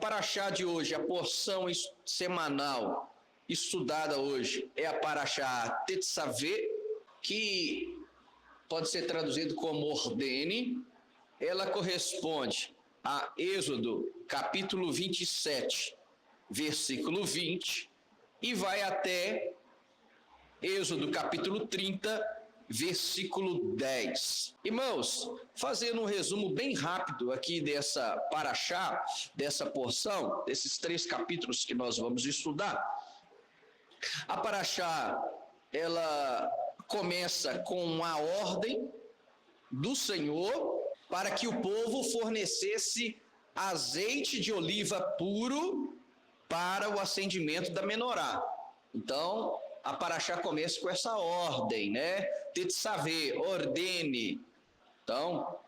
paraxá de hoje, a porção semanal estudada hoje é a paraxá Tetzaveh, que pode ser traduzido como ordene. Ela corresponde a Êxodo capítulo 27, versículo 20, e vai até Êxodo capítulo 30, versículo 10. Irmãos, fazendo um resumo bem rápido aqui dessa paraxá, dessa porção, desses 3 capítulos que nós vamos estudar. A paraxá, ela começa com a ordem do Senhor para que o povo fornecesse azeite de oliva puro para o acendimento da menorá. Então, a paraxá começa com essa ordem, né? Tetzaveh, ordene. Então,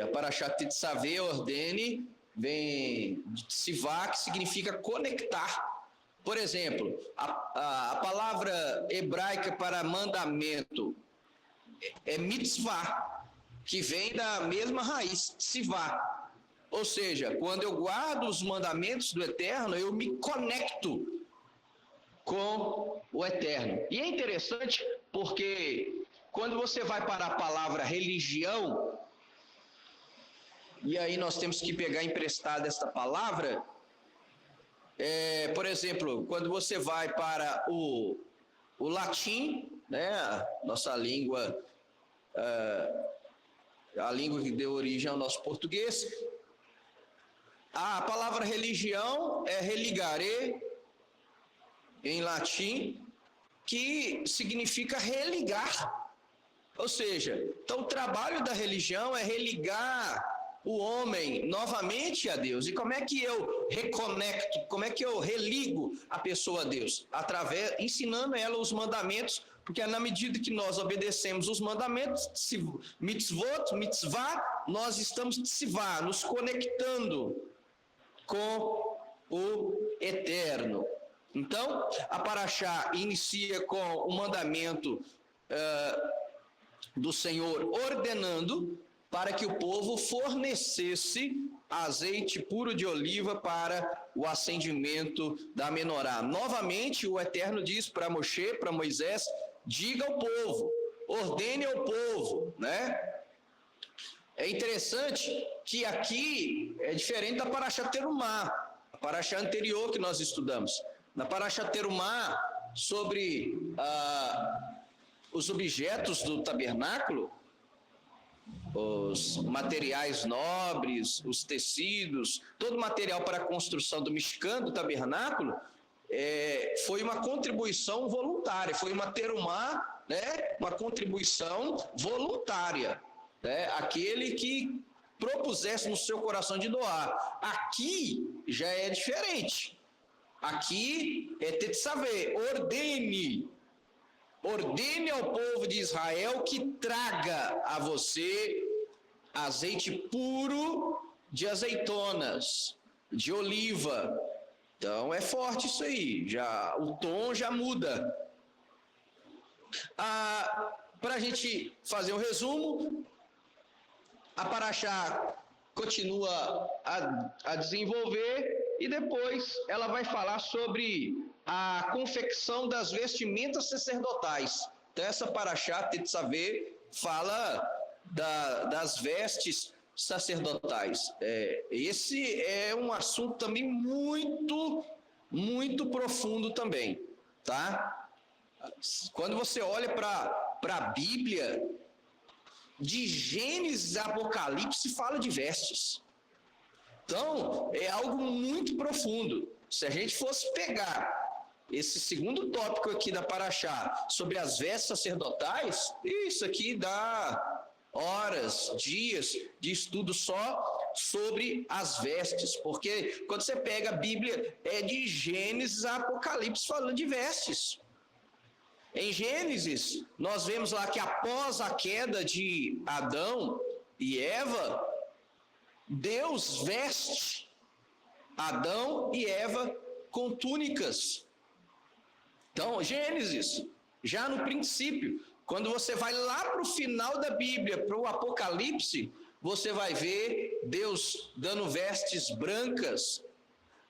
a paraxá Tetzaveh, ordene, vem de tzivá, que significa conectar. Por exemplo, a palavra hebraica para mandamento é mitzvah, que vem da mesma raiz, tzivá. Ou seja, quando eu guardo os mandamentos do Eterno, eu me conecto com o Eterno. E é interessante porque quando você vai para a palavra religião, e aí nós temos que pegar emprestada esta palavra, por exemplo, quando você vai para o latim, né, nossa língua, a língua que deu origem ao nosso português, a palavra religião é religare, em latim, que significa religar. Ou seja, então o trabalho da religião é religar o homem novamente a Deus. E como é que eu reconecto, como é que eu religo a pessoa a Deus? Ensinando ela os mandamentos, porque na medida que nós obedecemos os mandamentos, mitzvot, mitzvah, nós estamos tzivá, nos conectando com o Eterno. Então, a paraxá inicia com o mandamento do Senhor ordenando para que o povo fornecesse azeite puro de oliva para o acendimento da menorá. Novamente, o Eterno diz para Moisés, diga ao povo, ordene ao povo, né? É interessante que aqui é diferente da paraxá Terumá, a paraxá anterior que nós estudamos. Na paraxá Terumá, sobre os objetos do tabernáculo, os materiais nobres, os tecidos, todo o material para a construção do Mishkan, do tabernáculo, foi uma contribuição voluntária, foi uma terumá, né, uma contribuição voluntária, né, aquele que propusesse no seu coração de doar. Aqui já é diferente. Aqui é Tetzaveh, ordene ao povo de Israel que traga a você azeite puro de azeitonas, de oliva. Então é forte isso aí, o tom já muda. Para a gente fazer um resumo, a paraxá continua a desenvolver e depois ela vai falar sobre a confecção das vestimentas sacerdotais. Então essa paraxá Tetzaveh fala das vestes sacerdotais. Esse é um assunto também muito, muito profundo também, tá? Quando você olha para a Bíblia, de Gênesis a Apocalipse fala de vestes. Então, é algo muito profundo. Se a gente fosse pegar esse segundo tópico aqui da paraxá sobre as vestes sacerdotais, isso aqui dá horas, dias de estudo só sobre as vestes, porque quando você pega a Bíblia, é de Gênesis a Apocalipse falando de vestes. Em Gênesis, nós vemos lá que após a queda de Adão e Eva, Deus veste Adão e Eva com túnicas. Então, Gênesis, já no princípio, quando você vai lá para o final da Bíblia, para o Apocalipse, você vai ver Deus dando vestes brancas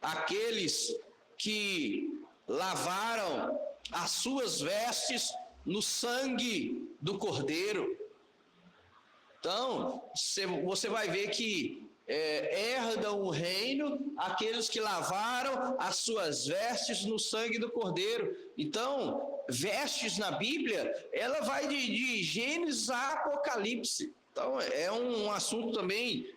àqueles que lavaram as suas vestes no sangue do Cordeiro. Então, você vai ver que herdam o reino aqueles que lavaram as suas vestes no sangue do Cordeiro. Então, vestes na Bíblia, ela vai de Gênesis a Apocalipse. Então, é um assunto também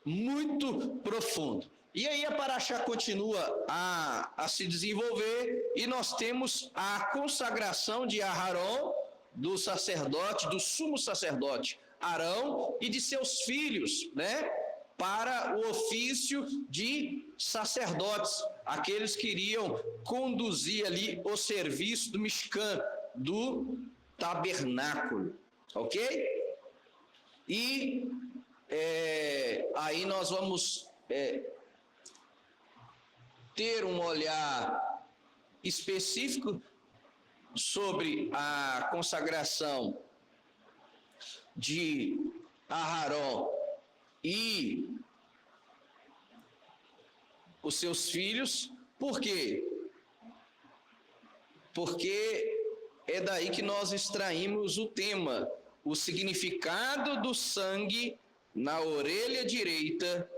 muito profundo. E aí a paraxá continua a se desenvolver e nós temos a consagração de Aharon, do sacerdote, do sumo sacerdote Arão e de seus filhos, né, para o ofício de sacerdotes, aqueles que iriam conduzir ali o serviço do Mishkan, do tabernáculo, ok? E aí nós vamos ter um olhar específico sobre a consagração de Aharon e os seus filhos. Por quê? Porque é daí que nós extraímos o tema, o significado do sangue na orelha direita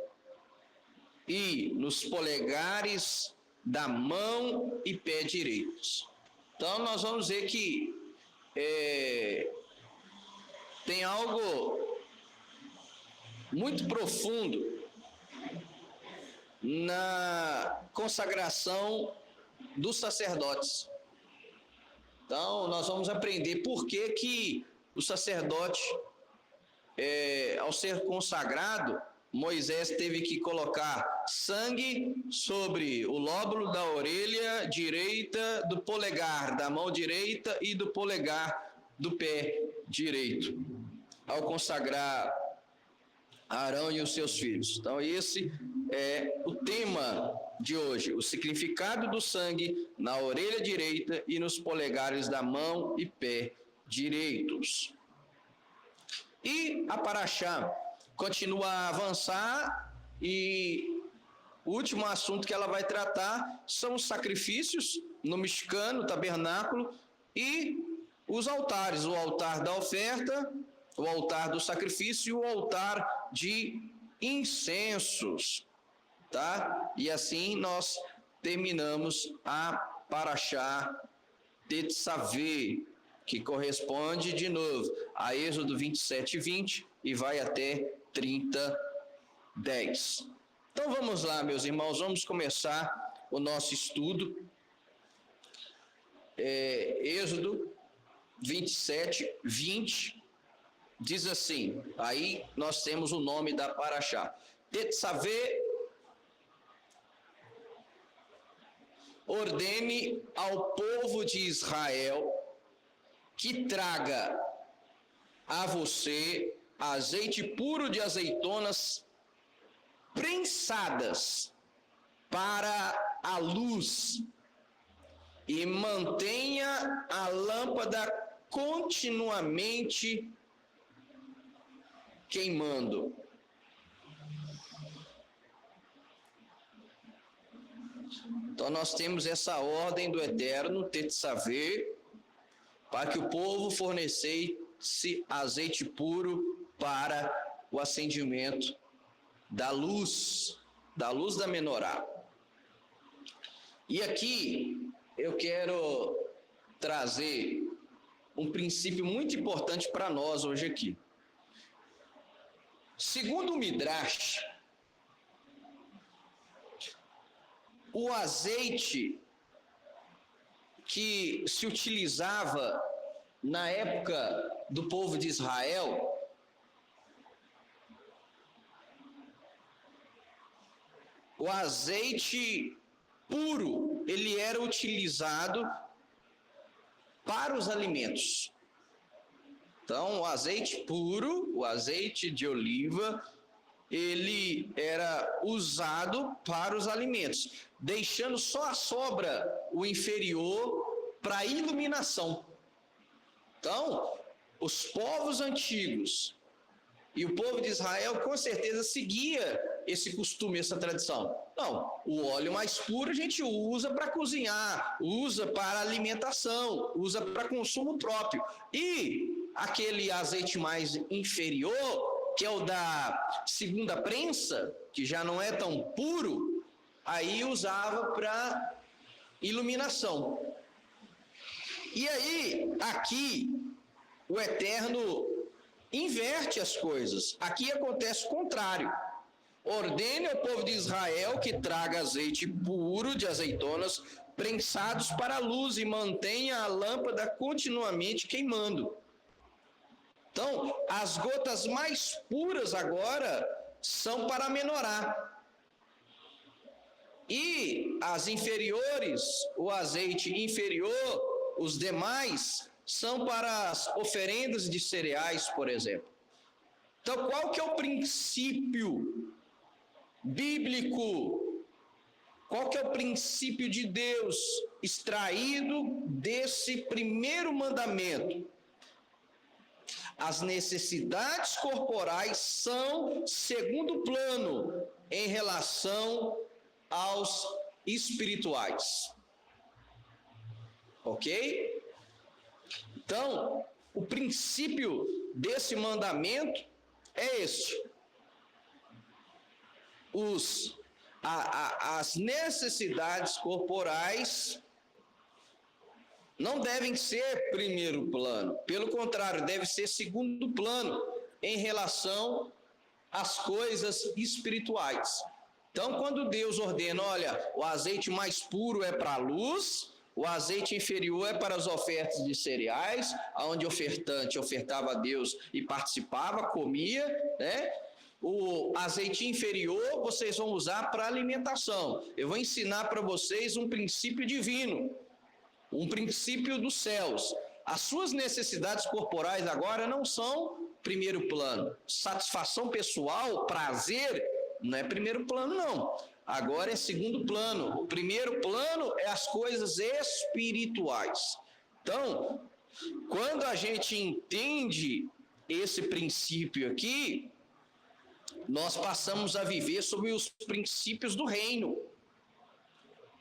e nos polegares da mão e pé direitos. Então, nós vamos ver que tem algo muito profundo na consagração dos sacerdotes. Então, nós vamos aprender por que o sacerdote, ao ser consagrado, Moisés teve que colocar sangue sobre o lóbulo da orelha direita, do polegar da mão direita e do polegar do pé direito, ao consagrar Arão e os seus filhos. Então, esse é o tema de hoje, o significado do sangue na orelha direita e nos polegares da mão e pé direitos. E a paraxá continua a avançar e o último assunto que ela vai tratar são os sacrifícios no Mishkan, no tabernáculo, e os altares, o altar da oferta, o altar do sacrifício e o altar de incensos, tá? E assim nós terminamos a paraxá Tetzaveh, que corresponde de novo a Êxodo 27:20 e vai até 30:10. Então vamos lá, meus irmãos, vamos começar o nosso estudo. Êxodo 27:20 diz assim, aí nós temos o nome da paraxá. Tetzaveh, ordene ao povo de Israel que traga a você azeite puro de azeitonas prensadas para a luz e mantenha a lâmpada continuamente queimando. Então nós temos essa ordem do Eterno, Tetzaveh, para que o povo fornecesse azeite puro para o acendimento da luz da menorá. E aqui eu quero trazer um princípio muito importante para nós hoje aqui. Segundo o Midrash, o azeite que se utilizava na época do povo de Israel o azeite puro, ele era utilizado para os alimentos. Então, o azeite puro, o azeite de oliva, ele era usado para os alimentos, deixando só a sobra, o inferior, para iluminação. Então, os povos antigos E o povo de Israel, com certeza, seguia esse costume, essa tradição. Não, o óleo mais puro a gente usa para cozinhar, usa para alimentação, usa para consumo próprio. E aquele azeite mais inferior, que é o da segunda prensa, que já não é tão puro, aí usava para iluminação. E aí, aqui, o Eterno inverte as coisas. Aqui acontece o contrário. Ordene ao povo de Israel que traga azeite puro de azeitonas prensados para a luz e mantenha a lâmpada continuamente queimando. Então, as gotas mais puras agora são para a menorá. E as inferiores, o azeite inferior, os demais, são para as oferendas de cereais, por exemplo. Então, qual que é o princípio bíblico? Qual que é o princípio de Deus extraído desse primeiro mandamento? As necessidades corporais são segundo plano em relação aos espirituais. Ok? Então, o princípio desse mandamento é este. As necessidades corporais não devem ser primeiro plano. Pelo contrário, deve ser segundo plano em relação às coisas espirituais. Então, quando Deus ordena, olha, o azeite mais puro é para a luz, o azeite inferior é para as ofertas de cereais, onde o ofertante ofertava a Deus e participava, comia, né? O azeite inferior vocês vão usar para alimentação. Eu vou ensinar para vocês um princípio divino, um princípio dos céus. As suas necessidades corporais agora não são primeiro plano. Satisfação pessoal, prazer, não é primeiro plano, não. Agora é segundo plano. O primeiro plano é as coisas espirituais. Então, quando a gente entende esse princípio aqui, nós passamos a viver sob os princípios do reino.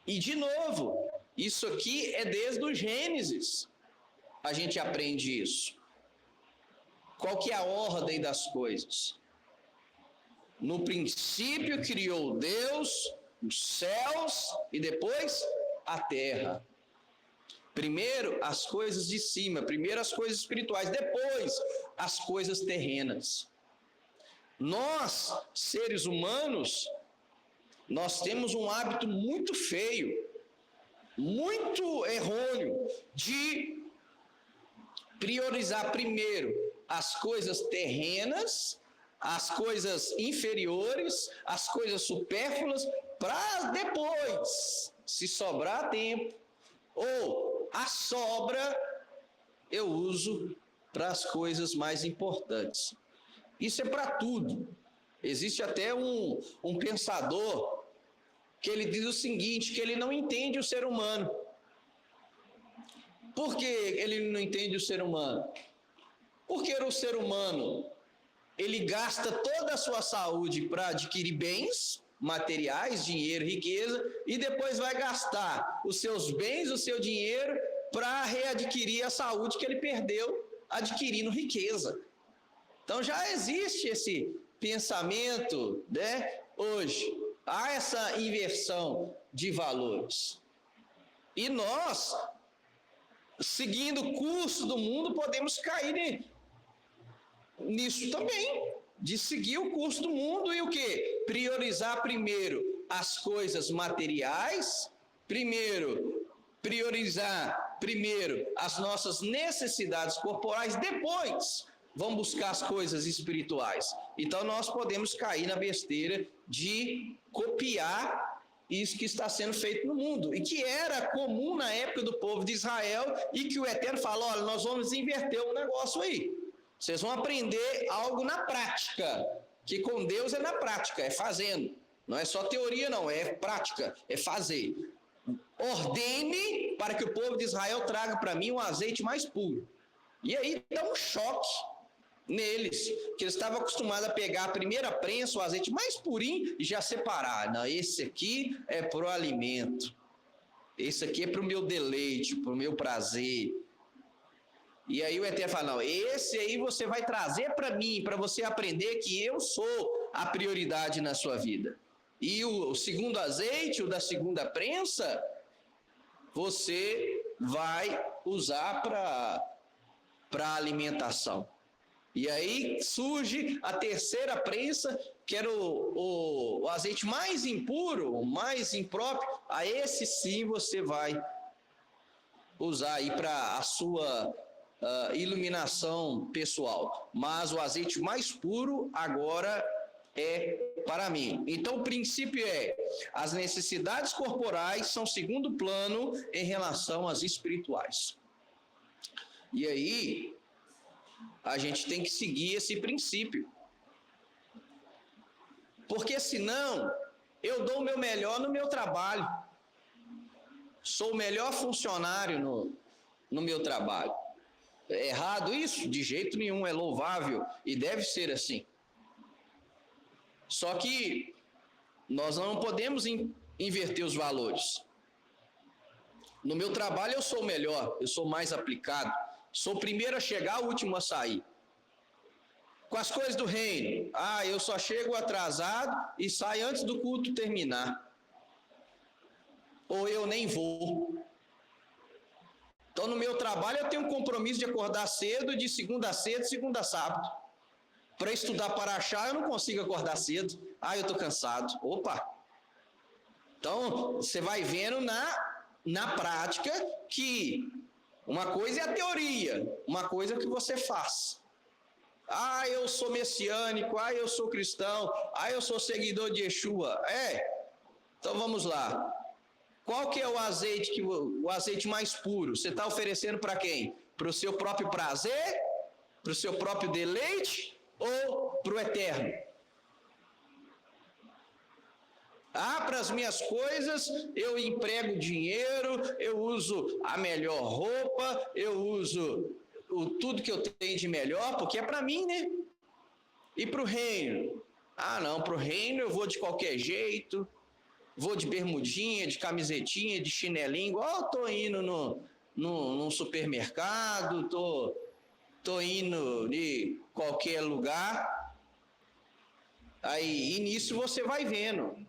E, de novo, isso aqui é desde o Gênesis. A gente aprende isso. Qual que é a ordem das coisas? No princípio criou Deus os céus e depois a terra. Primeiro as coisas de cima, primeiro as coisas espirituais, depois as coisas terrenas. Nós, seres humanos, nós temos um hábito muito feio, muito errôneo, de priorizar primeiro as coisas terrenas, as coisas inferiores, as coisas supérfluas, para depois, se sobrar tempo, ou a sobra, eu uso para as coisas mais importantes. Isso é para tudo. Existe até um pensador que ele diz o seguinte, que ele não entende o ser humano. Por que ele não entende o ser humano? Porque o ser humano, ele gasta toda a sua saúde para adquirir bens materiais, dinheiro, riqueza, e depois vai gastar os seus bens, o seu dinheiro, para readquirir a saúde que ele perdeu adquirindo riqueza. Então já existe esse pensamento, né, hoje. Há essa inversão de valores. E nós, seguindo o curso do mundo, podemos cair nisso também, de seguir o curso do mundo e o quê? Priorizar primeiro as coisas materiais, priorizar primeiro as nossas necessidades corporais, depois vamos buscar as coisas espirituais. Então nós podemos cair na besteira de copiar isso que está sendo feito no mundo, e que era comum na época do povo de Israel, e que o Eterno fala, olha, nós vamos inverter um negócio aí. Vocês vão aprender algo na prática, que com Deus é na prática, é fazendo. Não é só teoria, não, é prática, é fazer. Ordene para que o povo de Israel traga para mim um azeite mais puro. E aí dá um choque. neles, que eles estavam acostumados a pegar a primeira prensa, o azeite mais purinho, e já separar. Não, esse aqui é para o alimento, esse aqui é para o meu deleite, para o meu prazer. E aí o Eterno fala, não, esse aí você vai trazer para mim, para você aprender que eu sou a prioridade na sua vida. E o segundo azeite, o da segunda prensa, você vai usar para alimentação. E aí surge a terceira prensa, que era o azeite mais impuro, mais impróprio. A esse sim você vai usar aí para a sua iluminação pessoal. Mas o azeite mais puro agora é para mim. Então o princípio é: as necessidades corporais são segundo plano em relação às espirituais. E aí a gente tem que seguir esse princípio. Porque senão eu dou o meu melhor no meu trabalho. Sou o melhor funcionário no meu trabalho. É errado isso? De jeito nenhum, é louvável e deve ser assim. Só que nós não podemos inverter os valores. No meu trabalho eu sou o melhor, eu sou mais aplicado, sou o primeiro a chegar, o último a sair. Com as coisas do reino, eu só chego atrasado e saio antes do culto terminar. Ou eu nem vou. Então, no meu trabalho, eu tenho um compromisso de acordar cedo, de segunda a sexta, segunda a sábado. Para estudar Paraxá, eu não consigo acordar cedo. Eu estou cansado. Opa! Então, você vai vendo na prática que uma coisa é a teoria, uma coisa é o que você faz. Eu sou messiânico, eu sou cristão, eu sou seguidor de Yeshua. Então vamos lá. Qual que é o azeite mais puro? Você está oferecendo para quem? Para o seu próprio prazer? Para o seu próprio deleite? Ou para o eterno? Para as minhas coisas, eu emprego dinheiro, eu uso a melhor roupa, eu uso tudo que eu tenho de melhor, porque é para mim, né? E para o reino? Não, para o reino eu vou de qualquer jeito, vou de bermudinha, de camisetinha, de chinelinho, igual estou indo num supermercado, estou indo de qualquer lugar. E nisso você vai vendo.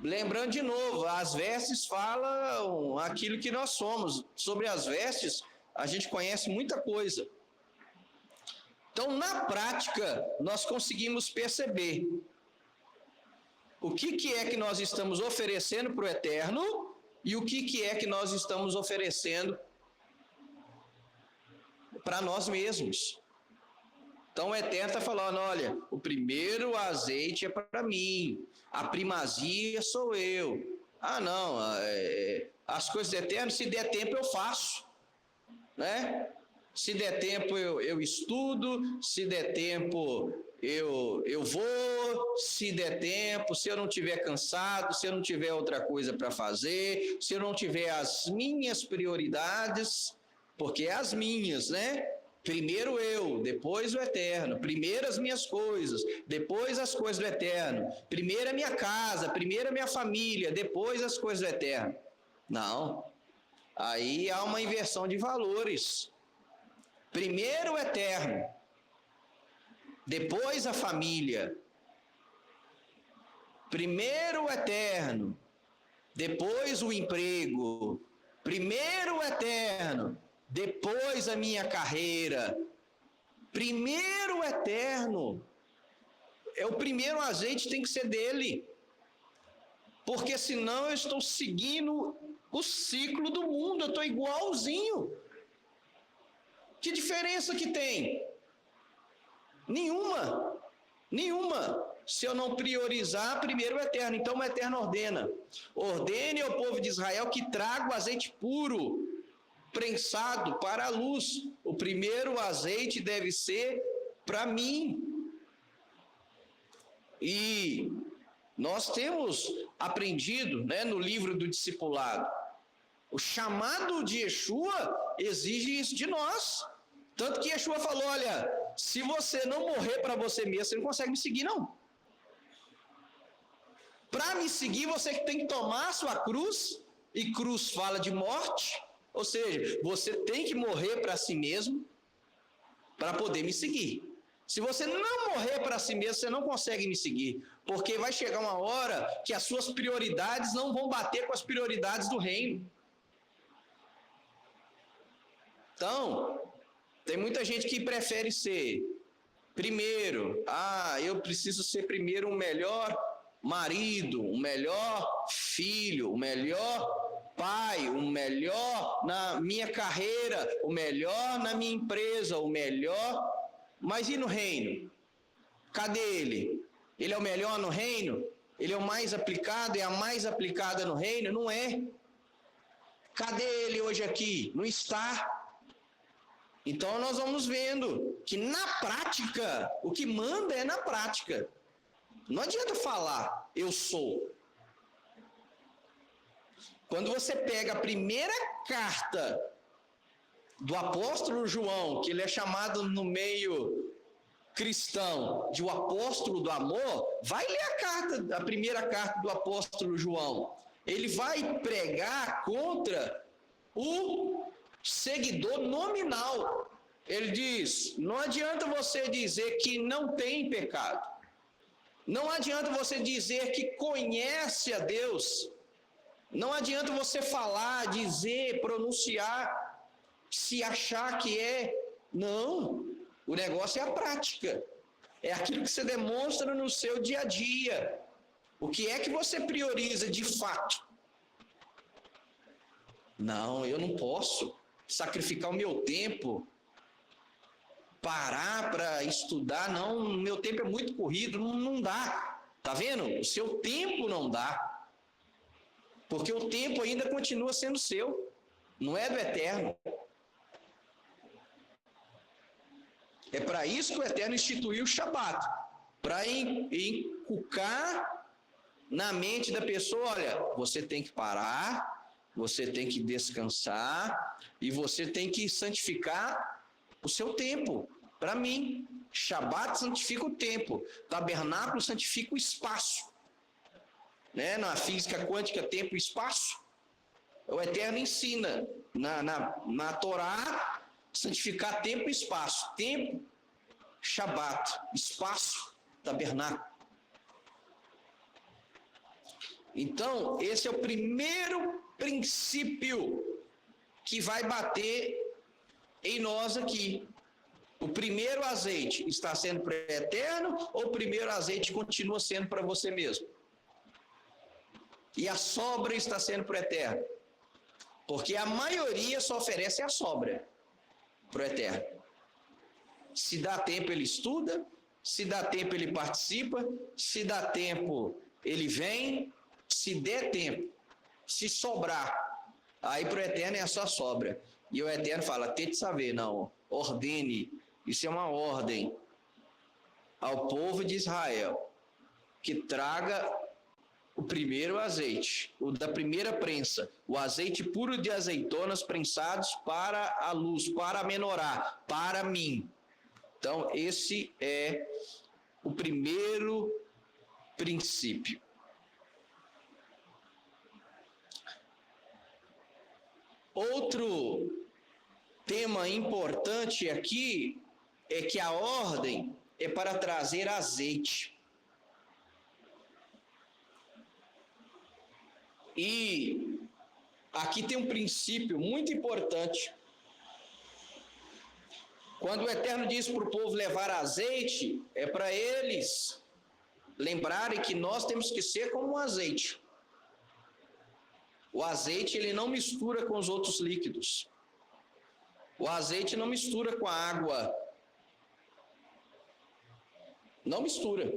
Lembrando de novo, as vestes falam aquilo que nós somos. Sobre as vestes, a gente conhece muita coisa. Então, na prática, nós conseguimos perceber o que é que nós estamos oferecendo para o eterno e o que é que nós estamos oferecendo para nós mesmos. Então o eterno está falando, olha, o primeiro azeite é para mim, a primazia sou eu. Não, as coisas do eterno, se der tempo eu faço, né? Se der tempo eu estudo, se der tempo eu vou, se der tempo, se eu não estiver cansado, se eu não tiver outra coisa para fazer, se eu não tiver as minhas prioridades, porque é as minhas, né? Primeiro eu, depois o eterno, primeiro as minhas coisas, depois as coisas do eterno, primeiro a minha casa, primeiro a minha família, depois as coisas do eterno. Não, aí há uma inversão de valores. Primeiro o eterno, depois a família. Primeiro o eterno, depois o emprego. Primeiro o eterno, depois a minha carreira. Primeiro o eterno. O primeiro azeite tem que ser dele. Porque senão eu estou seguindo o ciclo do mundo, eu estou igualzinho. Que diferença que tem? Nenhuma. Se eu não priorizar primeiro o eterno. Então o eterno ordene ao povo de Israel que traga o azeite puro, prensado para a luz. O primeiro azeite deve ser para mim. E nós temos aprendido, né, no livro do discipulado, o chamado de Yeshua exige isso de nós. Tanto que Yeshua falou, olha, se você não morrer para você mesmo, você não consegue me seguir, não. Para me seguir, você tem que tomar a sua cruz, e cruz fala de morte, ou seja, você tem que morrer para si mesmo, para poder me seguir. Se você não morrer para si mesmo, você não consegue me seguir, porque vai chegar uma hora que as suas prioridades não vão bater com as prioridades do reino. Então, tem muita gente que prefere ser primeiro, eu preciso ser primeiro um melhor marido, um melhor filho, um melhor pai, o melhor na minha carreira, o melhor na minha empresa, o melhor. Mas e no reino? Cadê ele? Ele é o melhor no reino? Ele é o mais aplicado, é a mais aplicada no reino? Não é. Cadê ele hoje aqui? Não está. Então nós vamos vendo que na prática, o que manda é na prática. Não adianta falar, eu sou. Quando você pega a primeira carta do apóstolo João, que ele é chamado no meio cristão de o apóstolo do amor, vai ler a primeira carta do apóstolo João. Ele vai pregar contra o seguidor nominal. Ele diz: não adianta você dizer que não tem pecado. Não adianta você dizer que conhece a Deus. Não adianta você falar, dizer, pronunciar, se achar que é. Não, o negócio é a prática. É aquilo que você demonstra no seu dia a dia. O que é que você prioriza de fato? Não, eu não posso sacrificar o meu tempo, parar para estudar, não, meu tempo é muito corrido, não dá. Tá vendo? O seu tempo não dá. Porque o tempo ainda continua sendo seu, não é do eterno. É para isso que o eterno instituiu o Shabat, para inculcar na mente da pessoa: olha, você tem que parar, você tem que descansar e você tem que santificar o seu tempo para mim. Shabat santifica o tempo, tabernáculo santifica o espaço. Na física quântica, tempo e espaço, o Eterno ensina na Torá santificar tempo e espaço. Tempo, Shabat, espaço, tabernáculo. Então, esse é o primeiro princípio que vai bater em nós aqui. O primeiro azeite está sendo para o Eterno, ou o primeiro azeite continua sendo para você mesmo? E a sobra está sendo para o Eterno. Porque a maioria só oferece a sobra para o Eterno. Se dá tempo, ele estuda. Se dá tempo, ele participa. Se dá tempo, ele vem. Se der tempo, se sobrar, aí para o Eterno é a sua sobra. E o Eterno fala: tente saber, não, ordene. Isso é uma ordem ao povo de Israel, que traga o primeiro azeite, o da primeira prensa, o azeite puro de azeitonas prensados para a luz, para a menorá, para mim. Então, esse é o primeiro princípio. Outro tema importante aqui é que a ordem é para trazer azeite. E aqui tem um princípio muito importante. Quando o Eterno diz para o povo levar azeite, é para eles lembrarem que nós temos que ser como um azeite. O azeite, ele não mistura com os outros líquidos. O azeite não mistura com a água. Não mistura.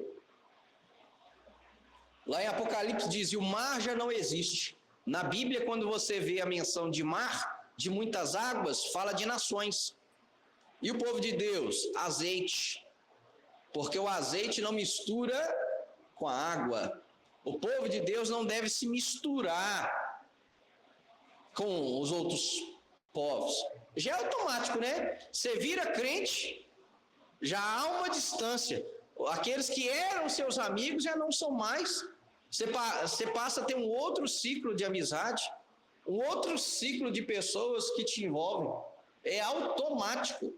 Lá em Apocalipse diz: e o mar já não existe. Na Bíblia, quando você vê a menção de mar, de muitas águas, fala de nações. E o povo de Deus? Azeite. Porque o azeite não mistura com a água. O povo de Deus não deve se misturar com os outros povos. Já é automático, né? Você vira crente, Já há uma distância. Aqueles que eram seus amigos já não são mais. Você passa a ter um outro ciclo de amizade, um outro ciclo de pessoas que te envolvem. É automático.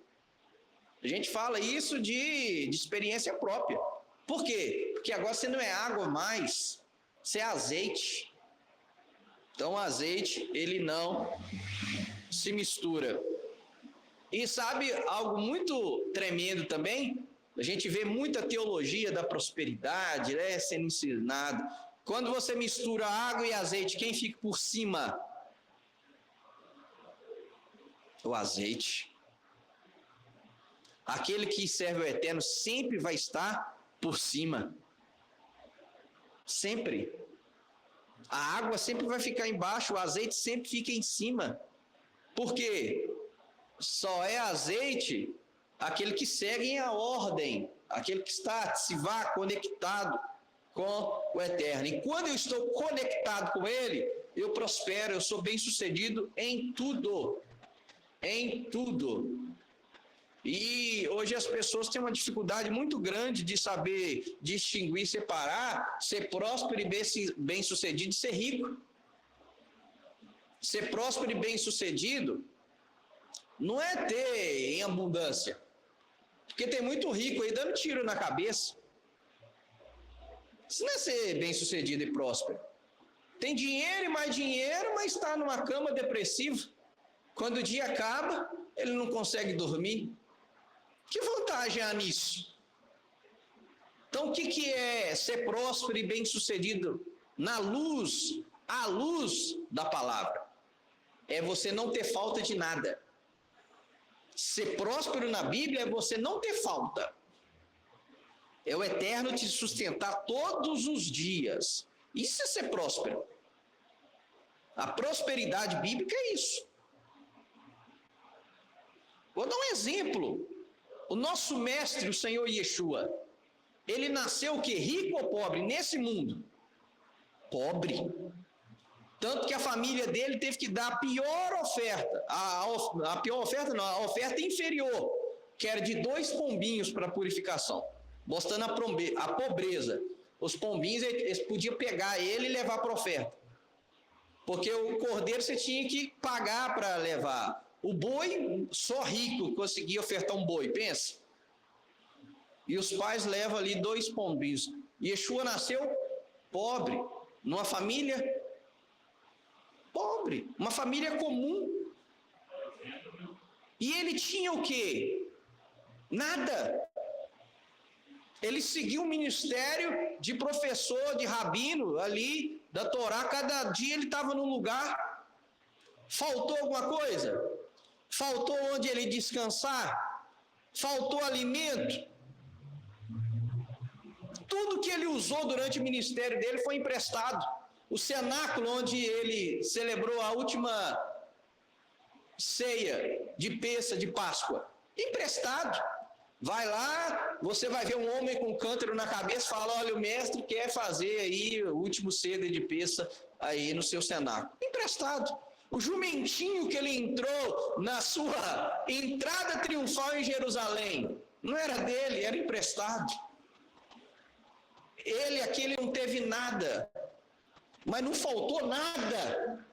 A gente fala isso de experiência própria. Por quê? Porque agora você não é água mais, você é azeite. Então o azeite, ele não se mistura. E sabe algo muito tremendo também? A gente vê muita teologia da prosperidade, né, sendo ensinado. Quando você mistura água e azeite, quem fica por cima? O azeite. Aquele que serve ao Eterno sempre vai estar por cima. Sempre. A água sempre vai ficar embaixo, o azeite sempre fica em cima. Por quê? Só é azeite aquele que segue a ordem, aquele que está, se vá conectado com o Eterno. E quando eu estou conectado com Ele, eu prospero, eu sou bem-sucedido em tudo. Em tudo. E hoje as pessoas têm uma dificuldade muito grande de saber distinguir, separar, ser próspero e bem-sucedido e ser rico. Ser próspero e bem-sucedido não é ter em abundância. Porque tem muito rico aí dando tiro na cabeça. Isso não é ser bem-sucedido e próspero. Tem dinheiro e mais dinheiro, mas está numa cama depressiva. Quando o dia acaba, ele não consegue dormir. Que vantagem há nisso? Então, o que é ser próspero e bem-sucedido à luz da palavra? É você não ter falta de nada. Ser próspero na Bíblia é você não ter falta. É o Eterno te sustentar todos os dias. Isso é ser próspero. A prosperidade bíblica é isso. Vou dar um exemplo. O nosso mestre, o Senhor Yeshua, ele nasceu o quê? Rico ou pobre? Nesse mundo? Pobre. Tanto que a família dele teve que dar a pior oferta. A pior oferta não, a oferta inferior, que era de 2 pombinhos para purificação, mostrando a pobreza. Os pombinhos, eles podiam pegar ele e levar para a oferta. Porque o cordeiro você tinha que pagar para levar. O boi, só rico conseguia ofertar um boi, pensa. E os pais levam ali 2 pombinhos. Yeshua nasceu pobre, numa família pobre, uma família comum. E ele tinha o quê? Nada. Ele seguiu o ministério de professor, de rabino ali da Torá. Cada dia ele estava num lugar. Faltou alguma coisa? Faltou onde ele descansar? Faltou alimento? Tudo que ele usou durante o ministério dele foi emprestado. O cenáculo onde ele celebrou a última ceia de Pêssah, de Páscoa, emprestado. Vai lá, você vai ver um homem com um cântaro na cabeça, fala, olha, o mestre quer fazer aí o último ceia de Pêssah aí no seu cenáculo. Emprestado. O jumentinho que ele entrou na sua entrada triunfal em Jerusalém, não era dele, era emprestado. Ele, aquele não teve nada, mas não faltou nada.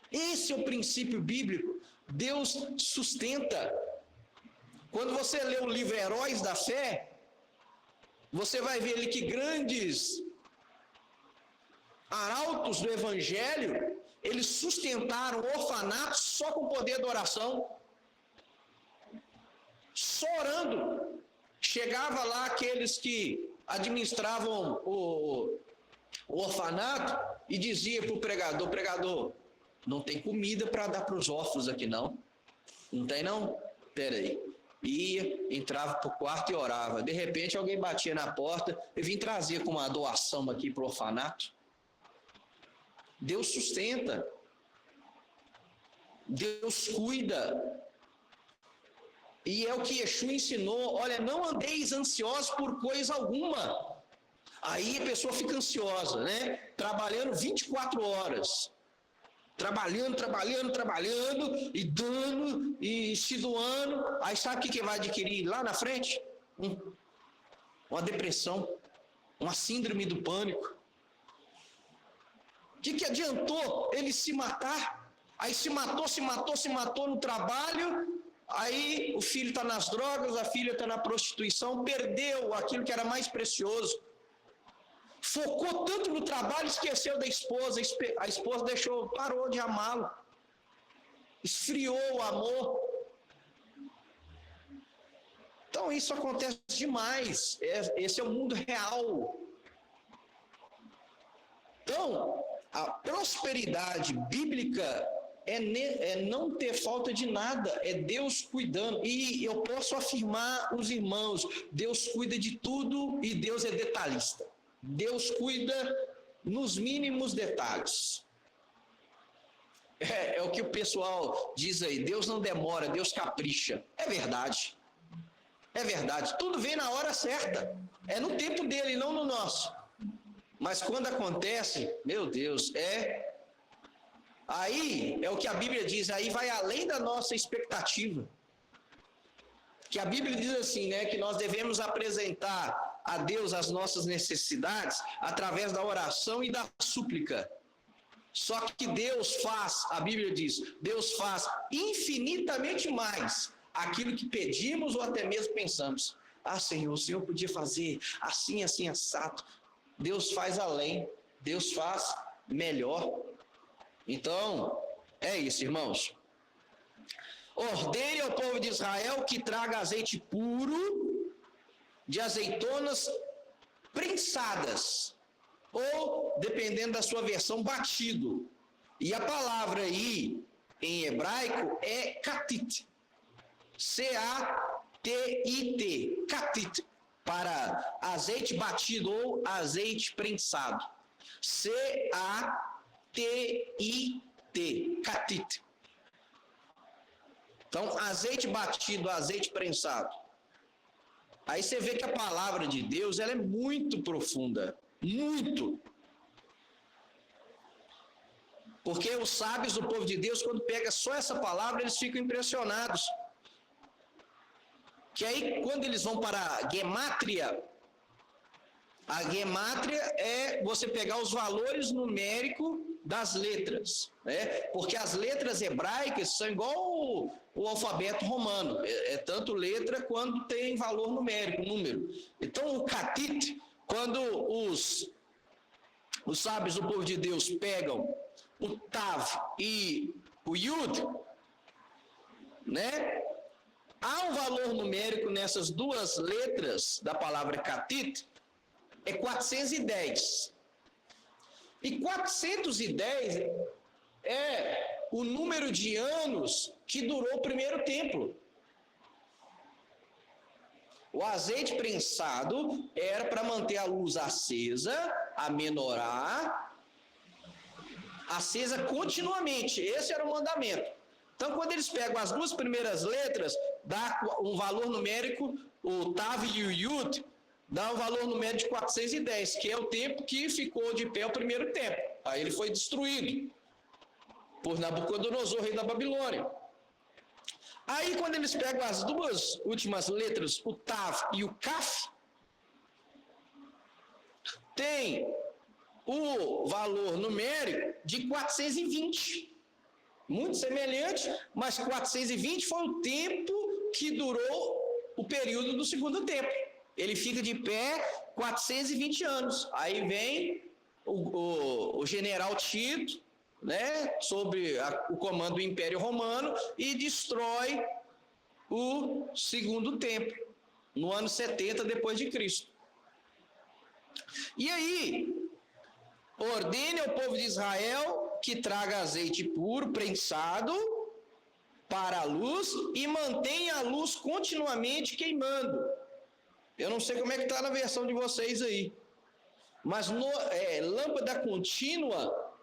Esse é o princípio bíblico. Deus sustenta. Quando você lê o livro Heróis da Fé, você vai ver ali que grandes arautos do Evangelho, eles sustentaram orfanatos só com o poder da oração, só orando. Chegava lá aqueles que administravam o orfanato e dizia para o pregador, pregador, não tem comida para dar para os órfãos aqui não. Não tem não? Espera aí. Ia, entrava para o quarto e orava. De repente alguém batia na porta e vinha trazer com uma doação aqui para o orfanato. Deus sustenta. Deus cuida. E é o que Yeshua ensinou. Olha, não andeis ansiosos por coisa alguma. Aí a pessoa fica ansiosa, né? Trabalhando 24 horas. Trabalhando, e dando, e se doando. Aí sabe o que vai adquirir lá na frente? uma depressão, uma síndrome do pânico. O que adiantou ele se matar? Aí se matou no trabalho, aí o filho está nas drogas, a filha está na prostituição, perdeu aquilo que era mais precioso. Focou tanto no trabalho, esqueceu da esposa, a esposa parou de amá-lo. Esfriou o amor. Então isso acontece demais. Esse é o mundo real. Então, a prosperidade bíblica é não ter falta de nada, é Deus cuidando. E eu posso afirmar os irmãos, Deus cuida de tudo e Deus é detalhista. Deus cuida nos mínimos detalhes. É o que o pessoal diz aí, Deus não demora, Deus capricha. É verdade. É verdade. Tudo vem na hora certa. É no tempo dele, não no nosso. Mas quando acontece, meu Deus, aí é o que a Bíblia diz, aí vai além da nossa expectativa. Que a Bíblia diz assim, né, que nós devemos apresentar a Deus as nossas necessidades através da oração e da súplica. Só que Deus faz, a Bíblia diz, Deus faz infinitamente mais aquilo que pedimos ou até mesmo pensamos. Ah, Senhor, o Senhor podia fazer assim, assim, assado. Deus faz além, Deus faz melhor. Então, é isso, irmãos. Ordene ao povo de Israel que traga azeite puro de azeitonas prensadas, ou, dependendo da sua versão, batido. E a palavra aí, em hebraico, é katit. C-A-T-I-T. Katit. Para azeite batido ou azeite prensado. C-A-T-I-T. Katit. Então, azeite batido, azeite prensado. Aí você vê que a palavra de Deus, ela é muito profunda. Muito. Porque os sábios do povo de Deus, quando pegam só essa palavra, eles ficam impressionados. Que aí, quando eles vão para a gemátria é você pegar os valores numéricos das letras, né? Porque as letras hebraicas são igual o alfabeto romano, é tanto letra quanto tem valor numérico, número. Então, o katit, quando os sábios do povo de Deus pegam o tav e o yud, né? Há um valor numérico nessas duas letras da palavra katit, é 410. E 410 é o número de anos que durou o primeiro templo. O azeite prensado era para manter a luz acesa, a menorá, acesa continuamente. Esse era o mandamento. Então, quando eles pegam as duas primeiras letras, dá um valor numérico, o tav e o yud, dá um valor numérico de 410, que é o tempo que ficou de pé o primeiro templo. Aí ele foi destruído por Nabucodonosor, rei da Babilônia. Aí, quando eles pegam as duas últimas letras, o tav e o kaf, tem o valor numérico de 420. Muito semelhante, mas 420 foi o tempo que durou o período do segundo templo. Ele fica de pé 420 anos. Aí vem o general Tito, né, sob o comando do Império Romano, e destrói o segundo templo, no ano 70 depois de Cristo. E aí, ordene ao povo de Israel que traga azeite puro, prensado, para a luz, e mantenha a luz continuamente queimando. Eu não sei como é que está na versão de vocês aí, mas lâmpada contínua,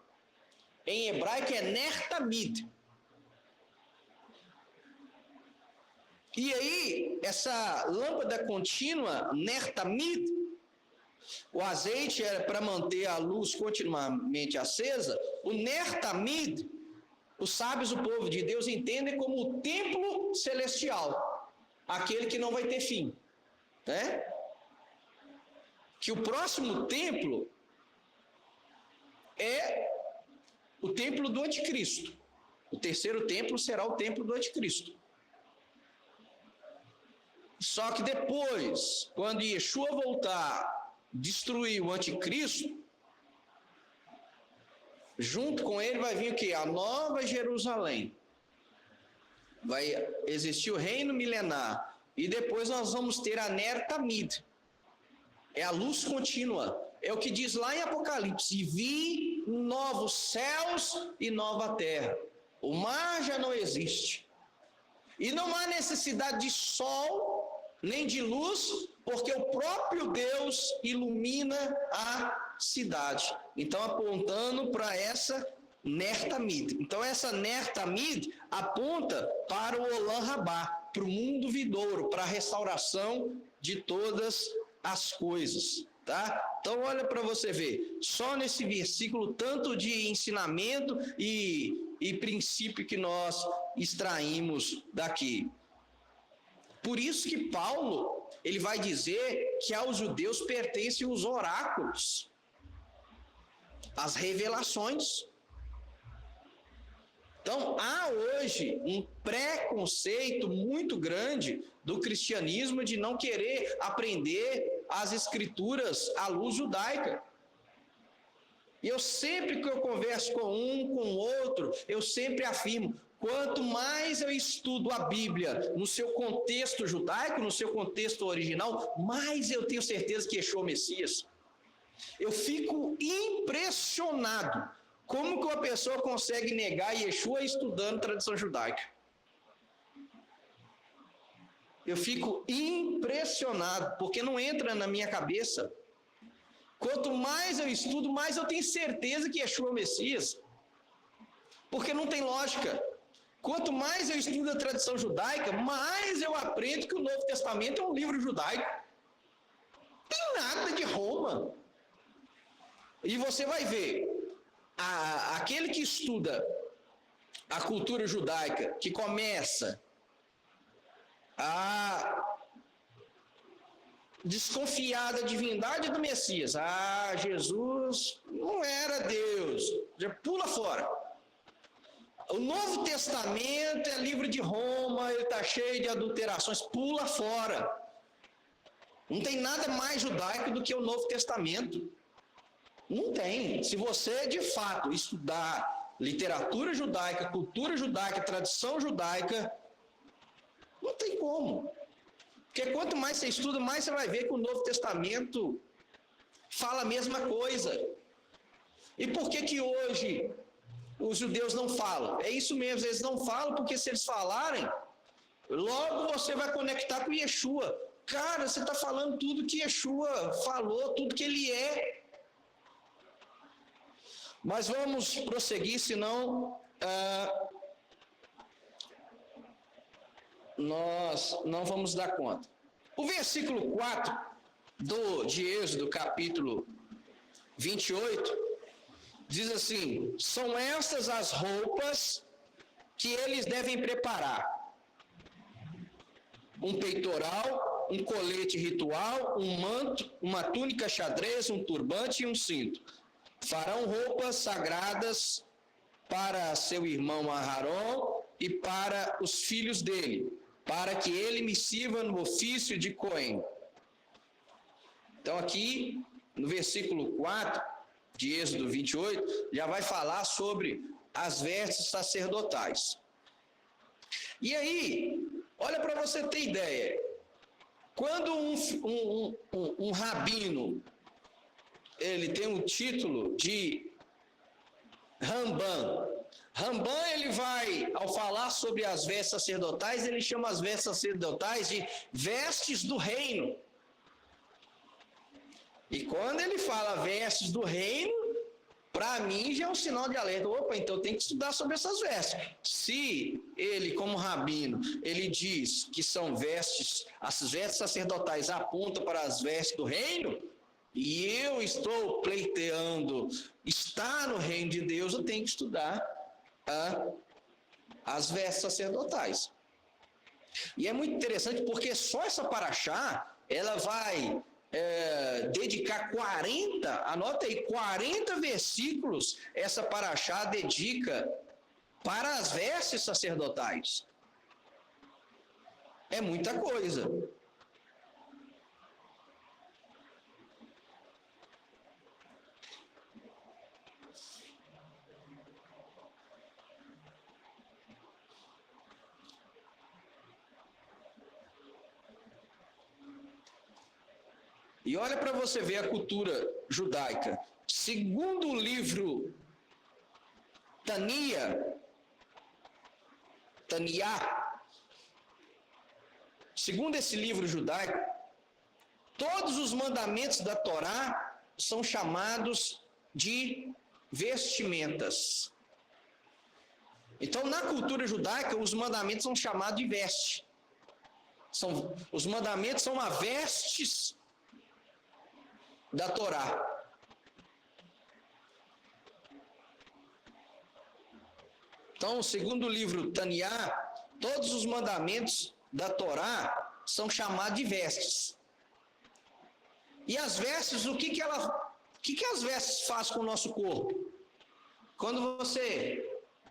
em hebraico é ner tamid. E aí, essa lâmpada contínua, ner tamid, o azeite era para manter a luz continuamente acesa. O ner tamid, os sábios do povo de Deus entendem como o templo celestial, aquele que não vai ter fim. né? Que o próximo templo é o templo do anticristo. O terceiro templo será o templo do anticristo. Só que depois, quando Yeshua voltar, destruir o anticristo, junto com ele vai vir o quê? A nova Jerusalém. Vai existir o reino milenar. E depois nós vamos ter a Ner Tamid. É a luz contínua. É o que diz lá em Apocalipse: e vi novos céus e nova terra. O mar já não existe. E não há necessidade de sol, nem de luz, porque o próprio Deus ilumina a cidade. Então, apontando para essa Ner Tamid. Então, essa Ner Tamid aponta para o Olam Rabá, para o mundo vindouro, para a restauração de todas as coisas. Tá? Então, olha para você ver, só nesse versículo, tanto de ensinamento e princípio que nós extraímos daqui. Por isso que Paulo, ele vai dizer que aos judeus pertencem os oráculos, as revelações. Então, há hoje um preconceito muito grande do cristianismo de não querer aprender as escrituras à luz judaica. E eu sempre que eu converso com um, com o outro, eu sempre afirmo: quanto mais eu estudo a Bíblia no seu contexto judaico, no seu contexto original, mais eu tenho certeza que Yeshua é o Messias. Eu fico impressionado como que uma pessoa consegue negar Yeshua estudando tradição judaica. Eu fico impressionado, porque não entra na minha cabeça. Quanto mais eu estudo, mais eu tenho certeza que Yeshua é o Messias. Porque não tem lógica. Quanto mais eu estudo a tradição judaica, mais eu aprendo que o Novo Testamento é um livro judaico. Não tem nada de Roma. E você vai ver, aquele que estuda a cultura judaica, que começa a desconfiar da divindade do Messias. Jesus não era Deus. Já pula fora. O Novo Testamento é livro de Roma, ele está cheio de adulterações. Pula fora. Não tem nada mais judaico do que o Novo Testamento. Não tem. Se você, de fato, estudar literatura judaica, cultura judaica, tradição judaica, não tem como. Porque quanto mais você estuda, mais você vai ver que o Novo Testamento fala a mesma coisa. E por que hoje os judeus não falam? É isso mesmo, eles não falam porque se eles falarem, logo você vai conectar com Yeshua. Cara, você está falando tudo que Yeshua falou, tudo que ele é. Mas vamos prosseguir, senão nós não vamos dar conta. O versículo 4 de Êxodo, capítulo 28, diz assim: são estas as roupas que eles devem preparar: um peitoral, um colete ritual, um manto, uma túnica xadrez, um turbante e um cinto. Farão roupas sagradas para seu irmão Aharon e para os filhos dele, para que ele me sirva no ofício de Cohen. Então aqui, no versículo 4 de Êxodo 28, já vai falar sobre as vestes sacerdotais. E aí, olha para você ter ideia, quando um rabino, ele tem o título de Ramban. Ramban, ele vai, ao falar sobre as vestes sacerdotais, ele chama as vestes sacerdotais de vestes do reino. E quando ele fala vestes do reino, para mim já é um sinal de alerta. Opa, então tem que estudar sobre essas vestes. Se ele, como rabino, ele diz que são vestes, as vestes sacerdotais apontam para as vestes do reino, e eu estou pleiteando estar no reino de Deus, eu tenho que estudar as vestes sacerdotais. E é muito interessante porque só essa paraxá ela vai dedicar 40, anota aí, 40 versículos, essa paraxá dedica para as vestes sacerdotais. É muita coisa. E olha para você ver a cultura judaica. Segundo o livro Taniá, segundo esse livro judaico, todos os mandamentos da Torá são chamados de vestimentas. Então, na cultura judaica, os mandamentos são chamados de veste. Os mandamentos são as vestes da Torá. Então, segundo o livro Taniá, todos os mandamentos da Torá são chamados de vestes. E as vestes, o que as vestes fazem com o nosso corpo? Quando você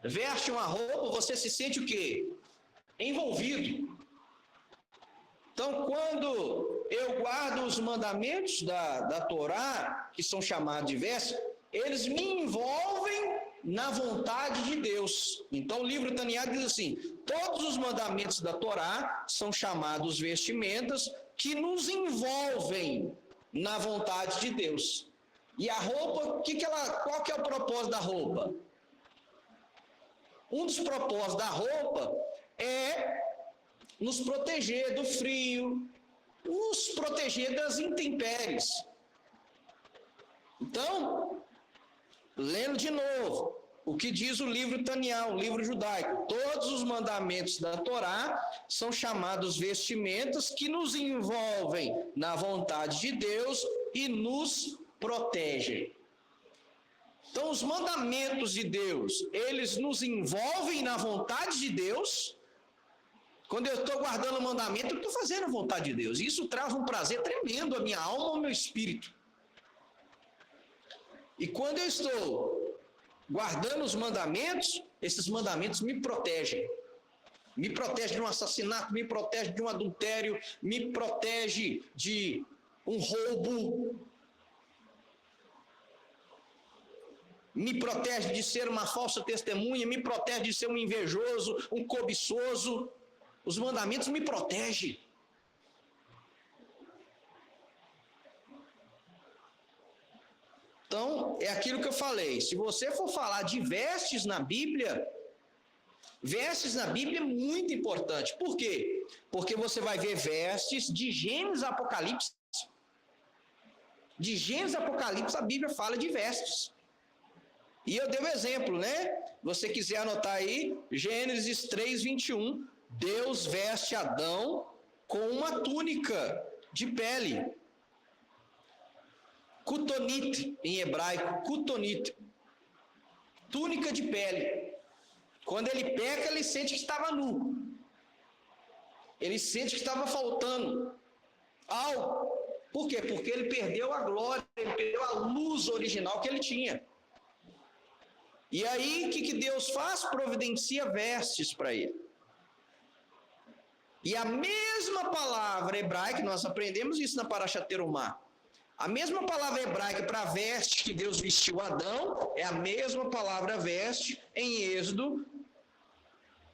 veste uma roupa, você se sente o quê? Envolvido. Então, quando eu guardo os mandamentos da Torá, que são chamados de vestes, eles me envolvem na vontade de Deus. Então, o livro Taniá diz assim: todos os mandamentos da Torá são chamados vestimentas que nos envolvem na vontade de Deus. E a roupa, qual que é o propósito da roupa? Um dos propósitos da roupa é nos proteger do frio, nos proteger das intempéries. Então, lendo de novo, o que diz o livro Taniá, o livro judaico: todos os mandamentos da Torá são chamados vestimentas que nos envolvem na vontade de Deus e nos protegem. Então, os mandamentos de Deus, eles nos envolvem na vontade de Deus. Quando eu estou guardando o mandamento, eu estou fazendo a vontade de Deus. Isso traz um prazer tremendo à minha alma, ao meu espírito. E quando eu estou guardando os mandamentos, esses mandamentos me protegem. Me protege de um assassinato, me protege de um adultério, me protege de um roubo, me protege de ser uma falsa testemunha, me protege de ser um invejoso, um cobiçoso. Os mandamentos me protegem. Então, é aquilo que eu falei. Se você for falar de vestes na Bíblia é muito importante. Por quê? Porque você vai ver vestes de Gênesis a Apocalipse. De Gênesis a Apocalipse, a Bíblia fala de vestes. E eu dei o exemplo, né? Você quiser anotar aí, Gênesis 3:21. Deus veste Adão com uma túnica de pele. Kutonit, em hebraico, kutonit. Túnica de pele. Quando ele peca, ele sente que estava nu. Ele sente que estava faltando algo. Por quê? Porque ele perdeu a glória, ele perdeu a luz original que ele tinha. E aí, o que Deus faz? Providencia vestes para ele. E a mesma palavra hebraica, nós aprendemos isso na Parashat Terumá. A mesma palavra hebraica para veste que Deus vestiu Adão, é a mesma palavra veste em Êxodo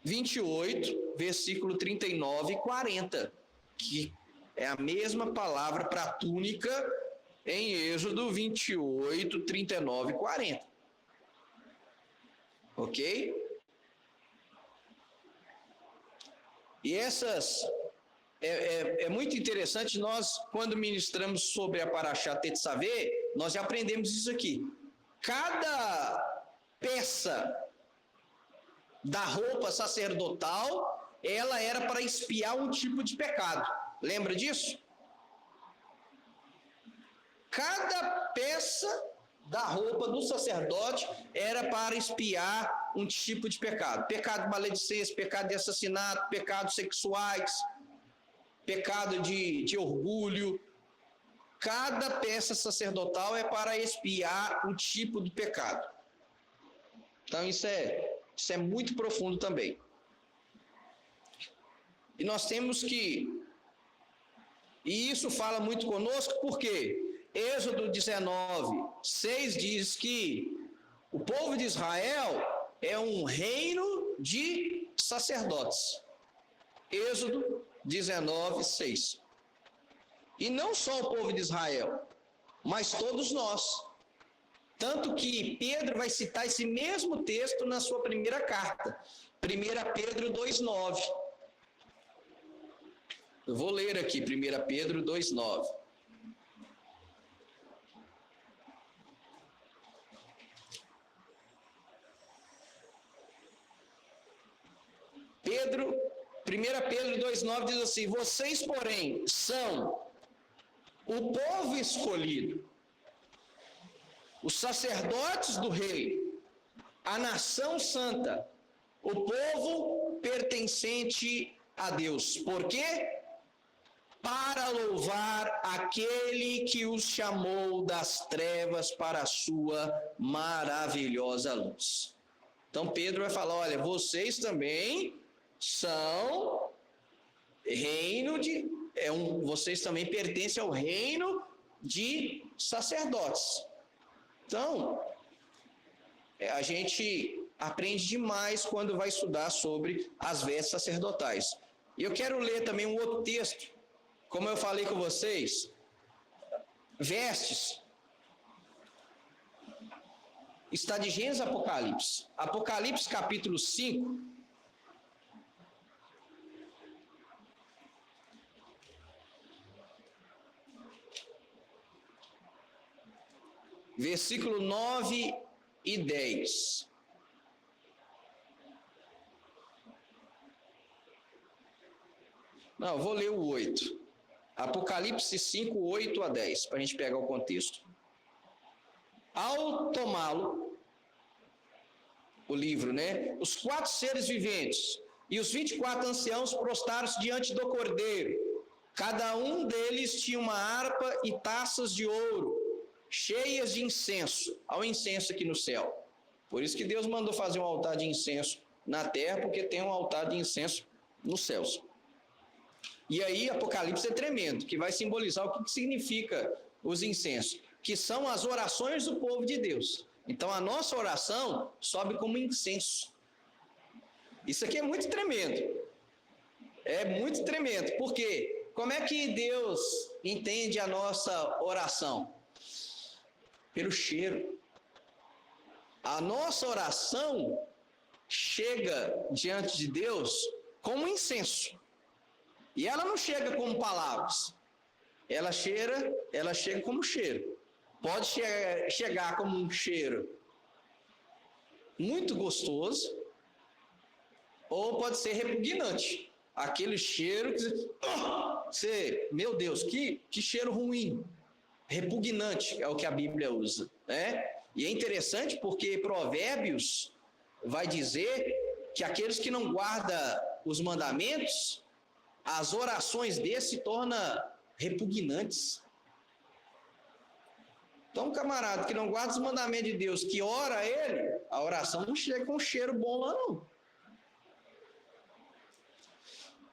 28, versículo 39 e 40. Que é a mesma palavra para túnica em Êxodo 28, 39 e 40. Ok? E é muito interessante, nós, quando ministramos sobre a Parashá Tetzaveh, nós já aprendemos isso aqui. Cada peça da roupa sacerdotal, ela era para expiar um tipo de pecado. Lembra disso? Cada peça da roupa do sacerdote era para expiar um tipo de pecado. Pecado de maledicência, pecado de assassinato, pecados sexuais. pecado de orgulho. Cada peça sacerdotal é para expiar o tipo do pecado. Então isso é muito profundo também. E nós temos que... E isso fala muito conosco porque Êxodo 19, 6 diz que o povo de Israel é um reino de sacerdotes. Êxodo 19, 6. E não só o povo de Israel, mas todos nós. Tanto que Pedro vai citar esse mesmo texto na sua primeira carta, 1 Pedro 2,9. Eu vou ler aqui 1 Pedro 2,9. Pedro, 1 Pedro 2,9 diz assim: vocês, porém, são o povo escolhido, os sacerdotes do rei, a nação santa, o povo pertencente a Deus. Por quê? Para louvar aquele que os chamou das trevas para a sua maravilhosa luz. Então Pedro vai falar: olha, vocês também são reino de... vocês também pertencem ao reino de sacerdotes. Então, a gente aprende demais quando vai estudar sobre as vestes sacerdotais. E eu quero ler também um outro texto, como eu falei com vocês, vestes, está de Gênesis a Apocalipse. Apocalipse capítulo 5, versículo 9 e 10. Não, eu vou ler o 8. Apocalipse 5, 8 a 10, para a gente pegar o contexto. Ao tomá-lo, o livro, né? Os 4 seres viventes e os 24 anciãos prostraram-se diante do Cordeiro. Cada um deles tinha uma harpa e taças de ouro, cheias de incenso. Há um incenso aqui no céu. Por isso que Deus mandou fazer um altar de incenso na terra, porque tem um altar de incenso nos céus. E aí Apocalipse é tremendo, que vai simbolizar o que significa os incensos, que são as orações do povo de Deus. Então a nossa oração sobe como incenso. Isso aqui é muito tremendo. É muito tremendo. Por quê? Como é que Deus entende a nossa oração? Pelo cheiro. A nossa oração chega diante de Deus como incenso. E ela não chega como palavras. Ela chega como cheiro. Pode chegar como um cheiro muito gostoso, ou pode ser repugnante. Aquele cheiro que você, meu Deus, que cheiro ruim. Repugnante é o que a Bíblia usa, né? E é interessante porque Provérbios vai dizer que aqueles que não guardam os mandamentos, as orações deles se tornam repugnantes. Então, um camarada que não guarda os mandamentos de Deus, que ora a ele, a oração não chega com um cheiro bom lá, não.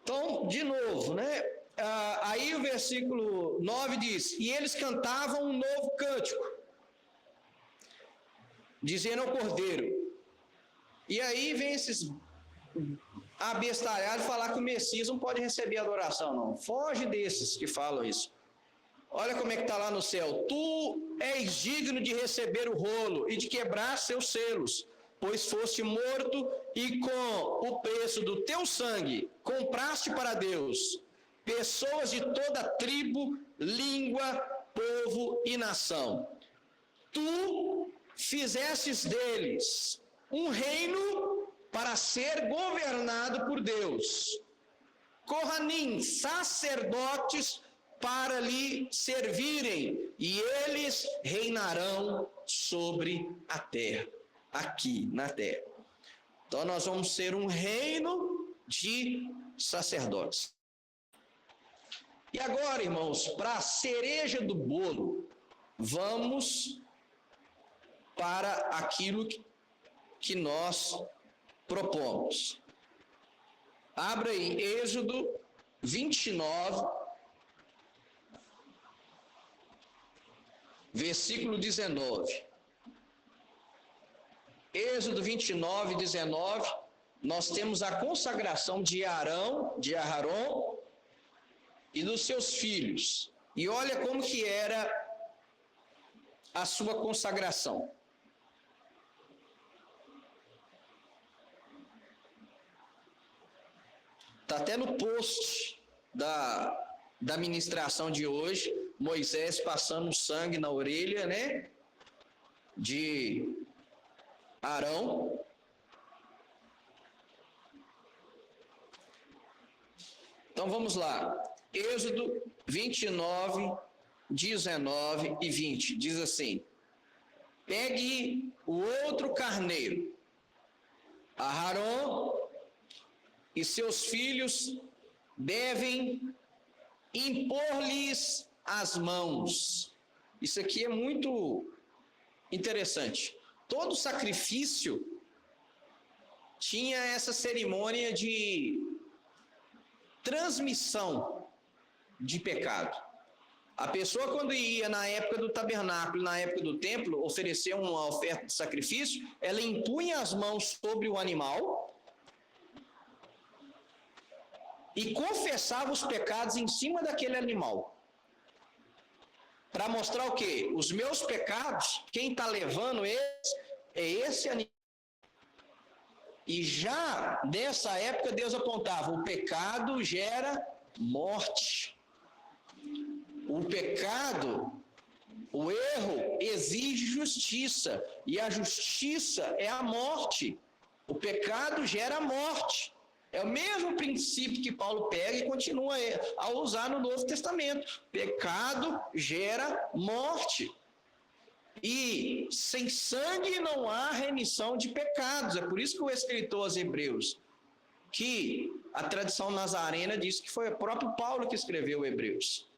Então, de novo, né? Aí o versículo 9 diz: e eles cantavam um novo cântico, dizendo ao Cordeiro. E aí vem esses abestalhados falar que o Messias não pode receber adoração, não. Foge desses que falam isso. Olha como é que está lá no céu. Tu és digno de receber o rolo e de quebrar seus selos, pois foste morto e com o preço do teu sangue compraste para Deus pessoas de toda tribo, língua, povo e nação. Tu fizestes deles um reino para ser governado por Deus. Kohanim, sacerdotes para lhe servirem, e eles reinarão sobre a terra, aqui na terra. Então nós vamos ser um reino de sacerdotes. E agora, irmãos, para a cereja do bolo, vamos para aquilo que nós propomos. Abra aí, Êxodo 29, versículo 19. Êxodo 29, 19, nós temos a consagração de Aarão e dos seus filhos. E olha como que era a sua consagração. Está até no post da ministração de hoje, Moisés passando sangue na orelha, né, de Arão. Então vamos lá, Êxodo 29, 19 e 20, diz assim: pegue o outro carneiro, Aarão e seus filhos devem impor-lhes as mãos. Isso aqui é muito interessante. Todo sacrifício tinha essa cerimônia de transmissão de pecado. A pessoa, quando ia na época do tabernáculo, na época do templo, oferecer uma oferta de sacrifício, ela impunha as mãos sobre o animal e confessava os pecados em cima daquele animal. Para mostrar o quê? Os meus pecados, quem está levando eles é esse animal. E já nessa época Deus apontava: o pecado gera morte. O pecado, o erro exige justiça, e a justiça é a morte. O pecado gera morte. É o mesmo princípio que Paulo pega e continua a usar no Novo Testamento. Pecado gera morte. E sem sangue não há remissão de pecados. É por isso que o escritor aos Hebreus, que a tradição nazarena diz que foi o próprio Paulo que escreveu Hebreus.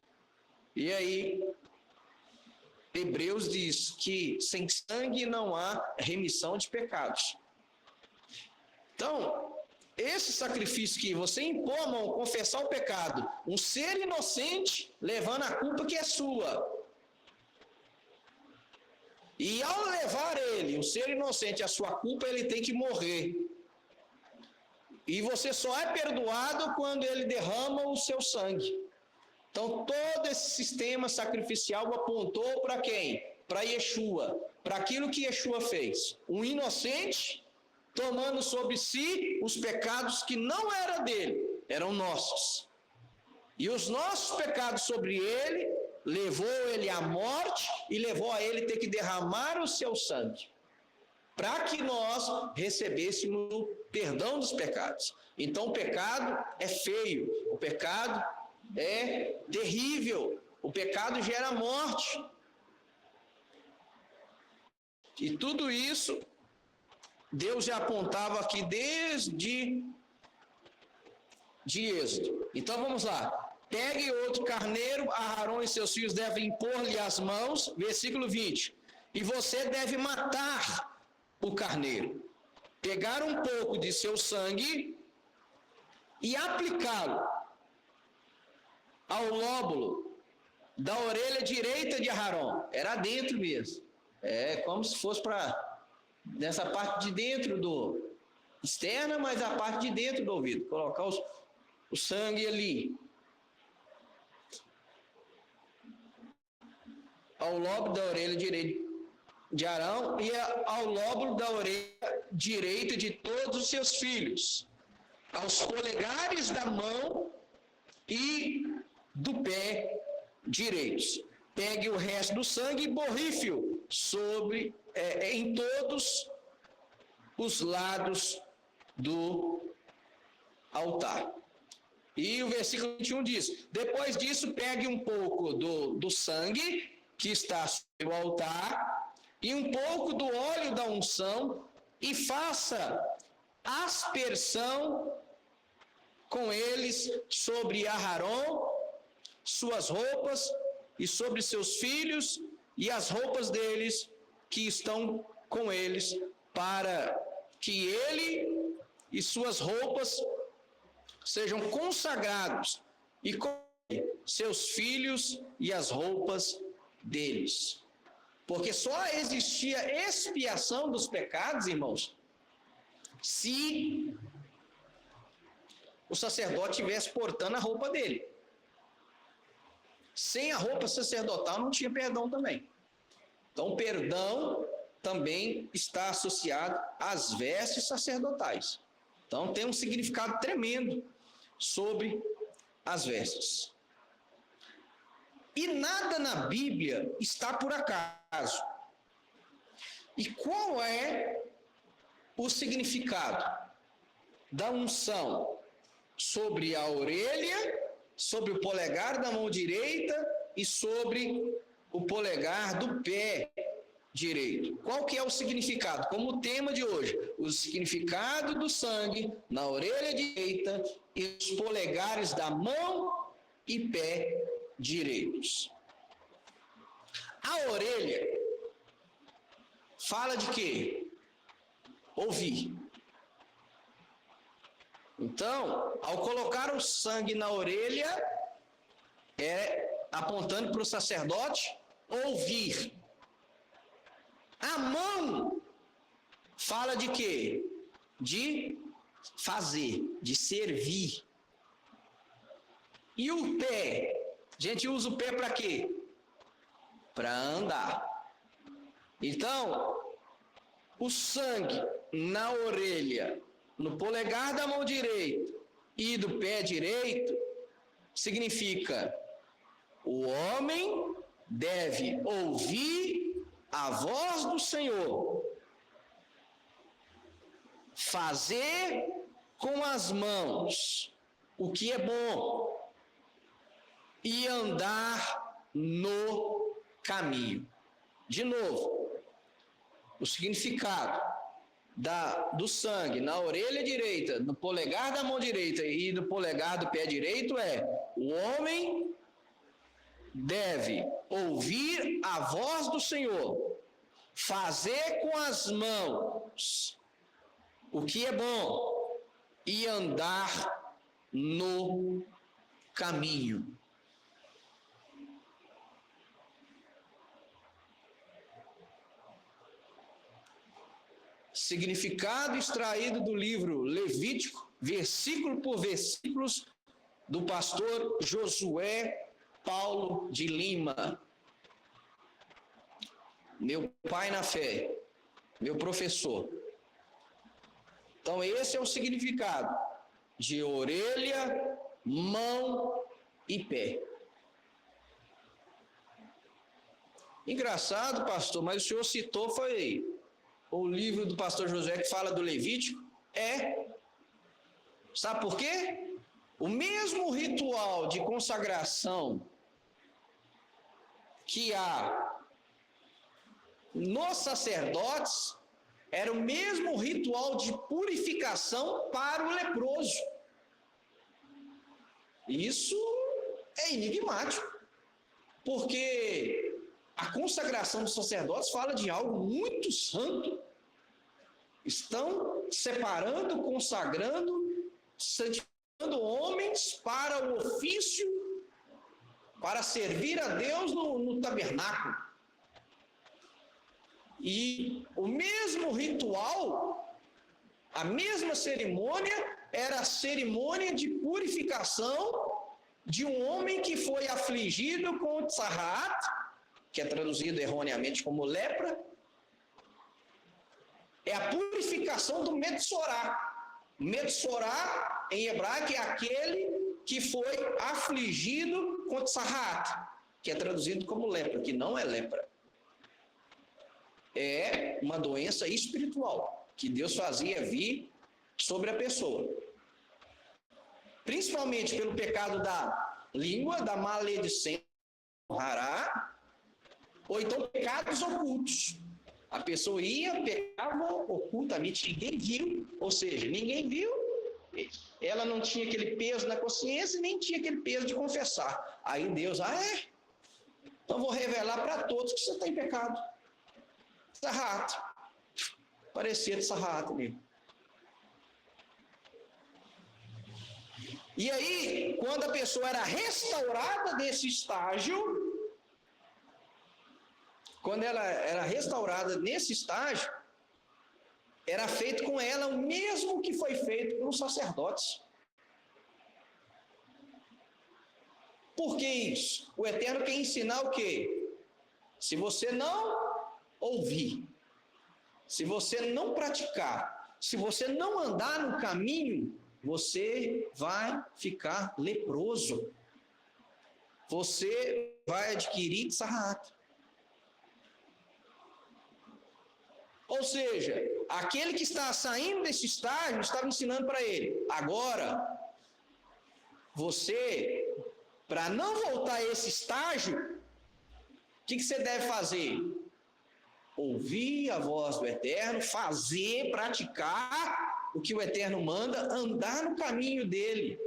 E aí, Hebreus diz que sem sangue não há remissão de pecados. Então, esse sacrifício que você impõe a mão, confessar o pecado, um ser inocente levando a culpa que é sua. E ao levar ele, o ser inocente, a sua culpa, ele tem que morrer. E você só é perdoado quando ele derrama o seu sangue. Então, todo esse sistema sacrificial apontou para quem? Para Yeshua, para aquilo que Yeshua fez. Um inocente tomando sobre si os pecados que não eram dele, eram nossos. E os nossos pecados sobre ele, levou ele à morte e levou a ele ter que derramar o seu sangue, para que nós recebêssemos o perdão dos pecados. Então o pecado é feio, o pecado é terrível, o pecado gera morte. E tudo isso Deus já apontava aqui desde Êxodo. Então vamos lá. Pegue outro carneiro, Aarão e seus filhos devem impor-lhe as mãos, versículo 20. E você deve matar o carneiro. Pegar um pouco de seu sangue e aplicá-lo ao lóbulo da orelha direita de Aarão. Era dentro mesmo. É como se fosse nessa parte de dentro do externa, mas a parte de dentro do ouvido. Colocar o sangue ali. Ao lóbulo da orelha direita de Arão e ao lóbulo da orelha direita de todos os seus filhos, aos polegares da mão e do pé direitos. Pegue o resto do sangue e borrife-o em todos os lados do altar. E o versículo 21 diz: depois disso, pegue um pouco do sangue que está sobre o altar e um pouco do óleo da unção e faça aspersão com eles sobre Aarão, suas roupas e sobre seus filhos e as roupas deles que estão com eles, para que ele e suas roupas sejam consagrados, e com seus filhos e as roupas deles. Porque só existia expiação dos pecados, irmãos, se o sacerdote estivesse portando a roupa dele. Sem a roupa sacerdotal não tinha perdão também. Então, o perdão também está associado às vestes sacerdotais. Então, tem um significado tremendo sobre as vestes. E nada na Bíblia está por acaso. E qual é o significado da unção sobre a orelha, sobre o polegar da mão direita e sobre o polegar do pé direito? Qual que é o significado? Como o tema de hoje, o significado do sangue na orelha direita e os polegares da mão e pé direitos. A orelha fala de quê? Ouvir. Então, ao colocar o sangue na orelha, apontando para o sacerdote ouvir. A mão fala de quê? De fazer, de servir. E o pé? A gente usa o pé para quê? Para andar. Então, o sangue na orelha, no polegar da mão direita e do pé direito, significa: o homem deve ouvir a voz do Senhor, fazer com as mãos o que é bom e andar no caminho. De novo, o significado do sangue na orelha direita, no polegar da mão direita e no polegar do pé direito é: o homem deve ouvir a voz do Senhor, fazer com as mãos o que é bom e andar no caminho. Significado extraído do livro Levítico, versículo por versículos, do pastor Josué Paulo de Lima, meu pai na fé, meu professor. Então, esse é o significado de orelha, mão e pé. Engraçado, pastor, mas o senhor citou foi o livro do pastor Josué que fala do Levítico? Sabe por quê? O mesmo ritual de consagração que há nos sacerdotes era o mesmo ritual de purificação para o leproso. Isso é enigmático, porque a consagração dos sacerdotes fala de algo muito santo. Estão separando, consagrando, santificando homens para o ofício, para servir a Deus no tabernáculo. E o mesmo ritual, a mesma cerimônia, era a cerimônia de purificação de um homem que foi afligido com o tzarrat, que é traduzido erroneamente como lepra. É a purificação do Metsorá. Metsorá, em hebraico, é aquele que foi afligido com tzarrat, que é traduzido como lepra, que não é lepra. É uma doença espiritual que Deus fazia vir sobre a pessoa. Principalmente pelo pecado da língua, da maledicência, hará, ou então pecados ocultos. A pessoa ia, pecava ocultamente, ninguém viu, ou seja, ninguém viu, ela não tinha aquele peso na consciência e nem tinha aquele peso de confessar. Aí Deus, então vou revelar para todos que você está em pecado. Sarrato. Parecia de sarrato mesmo. E aí, quando a pessoa era restaurada desse estágio, quando ela era restaurada nesse estágio, era feito com ela o mesmo que foi feito com os sacerdotes. Por que isso? O Eterno quer ensinar o quê? Se você não ouvir, se você não praticar, se você não andar no caminho, você vai ficar leproso. Você vai adquirir sarrato. Ou seja, aquele que está saindo desse estágio estava ensinando para ele. Agora, você, para não voltar a esse estágio, o que você deve fazer? Ouvir a voz do Eterno, fazer, praticar o que o Eterno manda, andar no caminho dele.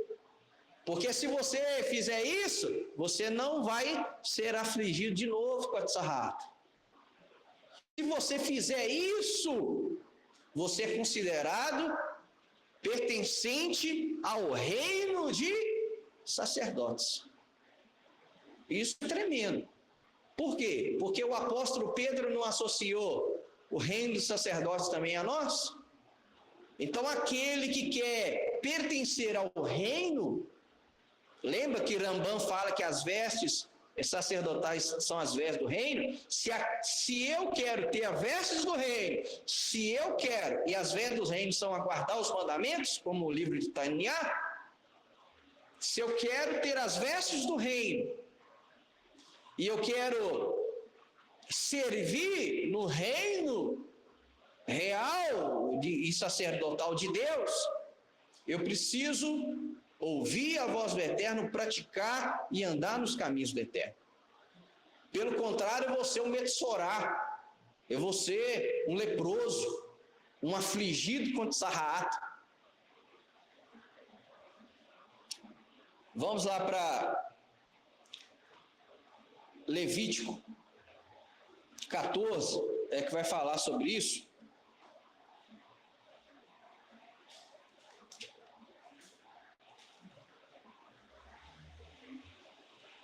Porque se você fizer isso, você não vai ser afligido de novo com a sarrato. Se você fizer isso, você é considerado pertencente ao reino de sacerdotes. Isso é tremendo. Por quê? Porque o apóstolo Pedro não associou o reino dos sacerdotes também a nós? Então, aquele que quer pertencer ao reino, lembra que Rambam fala que as vestes sacerdotais são as vestes do reino? Se eu quero ter as vestes do reino, se eu quero, e as vestes do reino são aguardar os mandamentos, como o livro de Tânia, se eu quero ter as vestes do reino, e eu quero servir no reino real e sacerdotal de Deus, eu preciso ouvir a voz do Eterno, praticar e andar nos caminhos do Eterno. Pelo contrário, eu vou ser um metsorá, eu vou ser um leproso, um afligido contra sarrato. Vamos lá para Levítico 14, que vai falar sobre isso.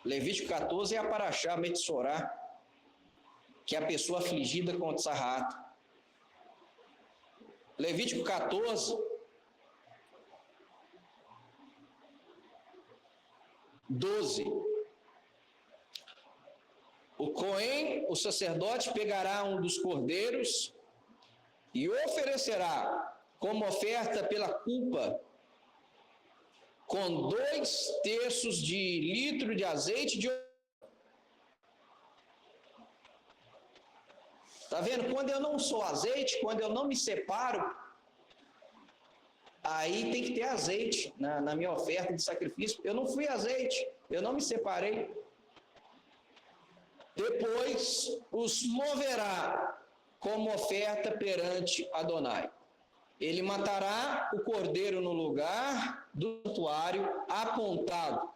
Levítico 14 é a paraxá metsorá, que é a pessoa afligida contra sarrato. Levítico 14, 12. O Cohen, o sacerdote, pegará um dos cordeiros e oferecerá como oferta pela culpa com 2/3 de litro de azeite de oliva. Está vendo? Quando eu não sou azeite, quando eu não me separo, aí tem que ter azeite na minha oferta de sacrifício. Eu não fui azeite, eu não me separei. Depois os moverá como oferta perante Adonai. Ele matará o cordeiro no lugar do santuário apontado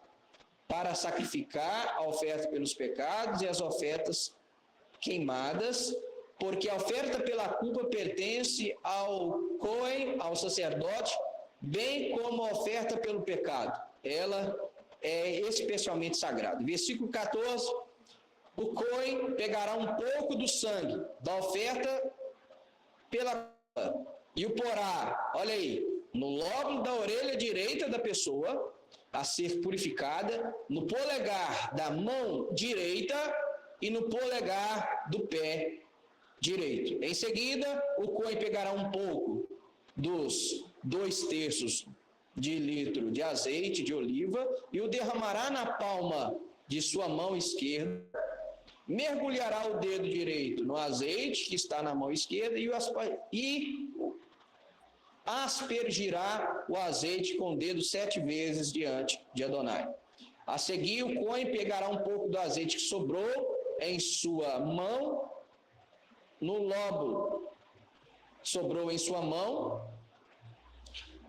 para sacrificar a oferta pelos pecados e as ofertas queimadas, porque a oferta pela culpa pertence ao Cohen, ao sacerdote, bem como a oferta pelo pecado. Ela é especialmente sagrada. Versículo 14. O Cohen pegará um pouco do sangue da oferta pela culpa e o porá, olha aí, no lóbulo da orelha direita da pessoa a ser purificada, no polegar da mão direita e no polegar do pé direito. Em seguida, o Cohen pegará um pouco dos 2/3 de litro de azeite de oliva e o derramará na palma de sua mão esquerda, mergulhará o dedo direito no azeite que está na mão esquerda e aspergirá o azeite com o dedo 7 vezes diante de Adonai. A seguir, o Cohen pegará um pouco do azeite que sobrou em sua mão, no lóbulo sobrou em sua mão,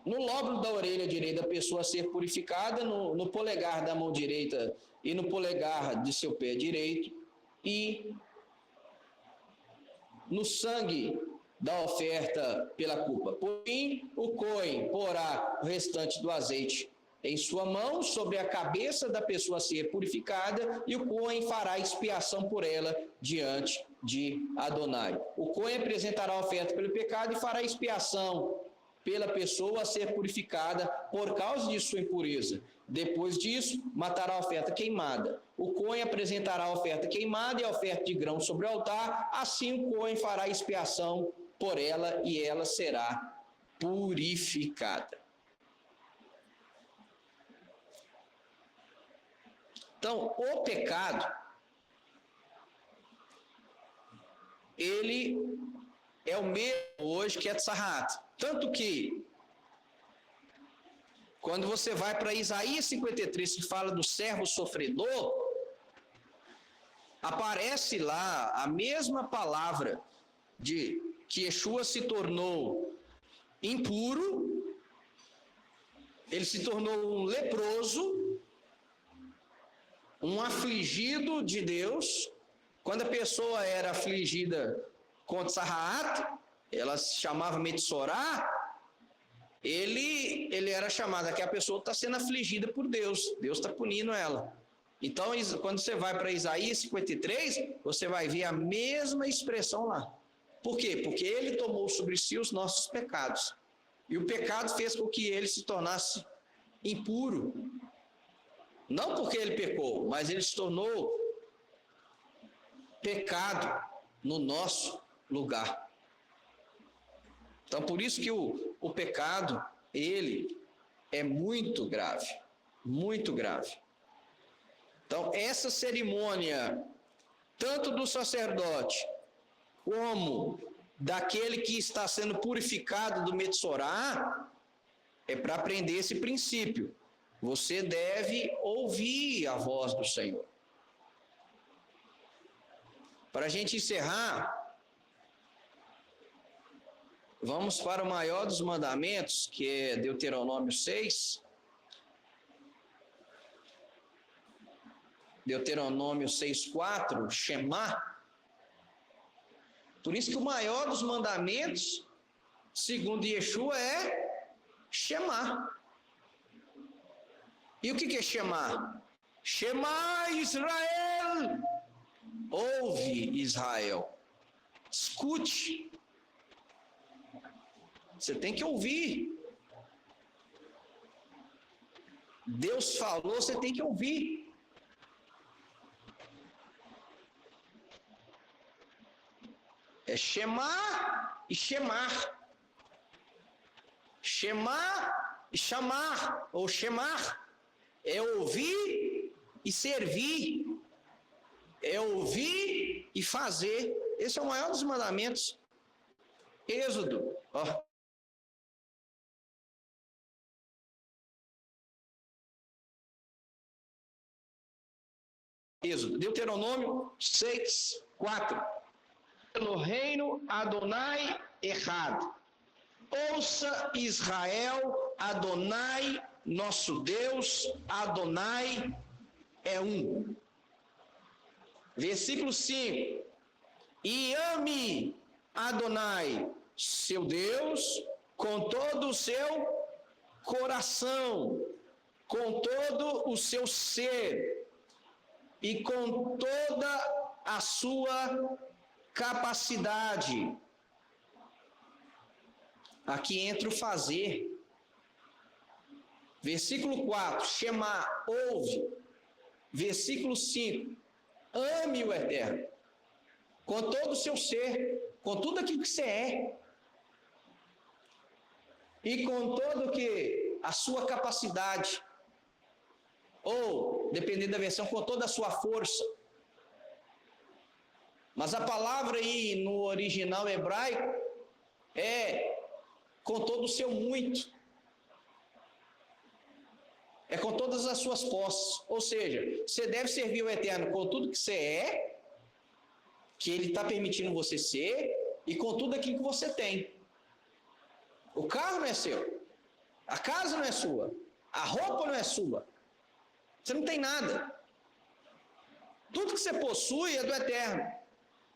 no lóbulo da orelha direita da pessoa a ser purificada, no polegar da mão direita e no polegar de seu pé direito, e no sangue da oferta pela culpa. Por fim, o Cohen porá o restante do azeite em sua mão sobre a cabeça da pessoa a ser purificada, e o Cohen fará expiação por ela diante de Adonai. O Cohen apresentará a oferta pelo pecado e fará expiação pela pessoa a ser purificada por causa de sua impureza. Depois disso, matará a oferta queimada. O Cohen apresentará a oferta queimada e a oferta de grão sobre o altar, assim o Cohen fará expiação por ela e ela será purificada. Então, o pecado, ele é o mesmo hoje que é Tzahat. Tanto que, quando você vai para Isaías 53, que fala do servo sofredor, aparece lá a mesma palavra de que Yeshua se tornou impuro, ele se tornou um leproso, um afligido de Deus. Quando a pessoa era afligida com Tzahat, ela se chamava Metsorá, ele era chamado que a pessoa está sendo afligida por Deus, Deus está punindo ela. Então, quando você vai para Isaías 53, você vai ver a mesma expressão lá. Por quê? Porque ele tomou sobre si os nossos pecados. E o pecado fez com que ele se tornasse impuro. Não porque ele pecou, mas ele se tornou pecado no nosso lugar. Então, por isso que o pecado, ele é muito grave, muito grave. Então, essa cerimônia, tanto do sacerdote, como daquele que está sendo purificado do Metsorá, é para aprender esse princípio. Você deve ouvir a voz do Senhor. Para a gente encerrar, vamos para o maior dos mandamentos, que é Deuteronômio 6. Deuteronômio 6:4, Shema. Por isso que o maior dos mandamentos, segundo Yeshua, é Shema. E o que é Shema? Shema Israel. Ouve, Israel. Escute. Você tem que ouvir. Deus falou, você tem que ouvir. É Shema e Shemar. Shema e chamar, ou Shemar. É ouvir e servir. É ouvir e fazer. Esse é o maior dos mandamentos. Êxodo. Êxodo. Deuteronômio 6:4. Pelo reino Adonai errado. Ouça Israel, Adonai, nosso Deus, Adonai é um. Versículo 5. E ame Adonai, seu Deus, com todo o seu coração, com todo o seu ser e com toda a sua capacidade. Aqui entra o fazer. Versículo 4, Shema, ouve. Versículo 5, ame o Eterno, com todo o seu ser, com tudo aquilo que você é, e com todo que a sua capacidade, ou, dependendo da versão, com toda a sua força. Mas a palavra aí no original hebraico é com todo o seu muito. É com todas as suas posses. Ou seja, você deve servir o Eterno com tudo que você é, que Ele está permitindo você ser, e com tudo aquilo que você tem. O carro não é seu. A casa não é sua. A roupa não é sua. Você não tem nada. Tudo que você possui é do Eterno.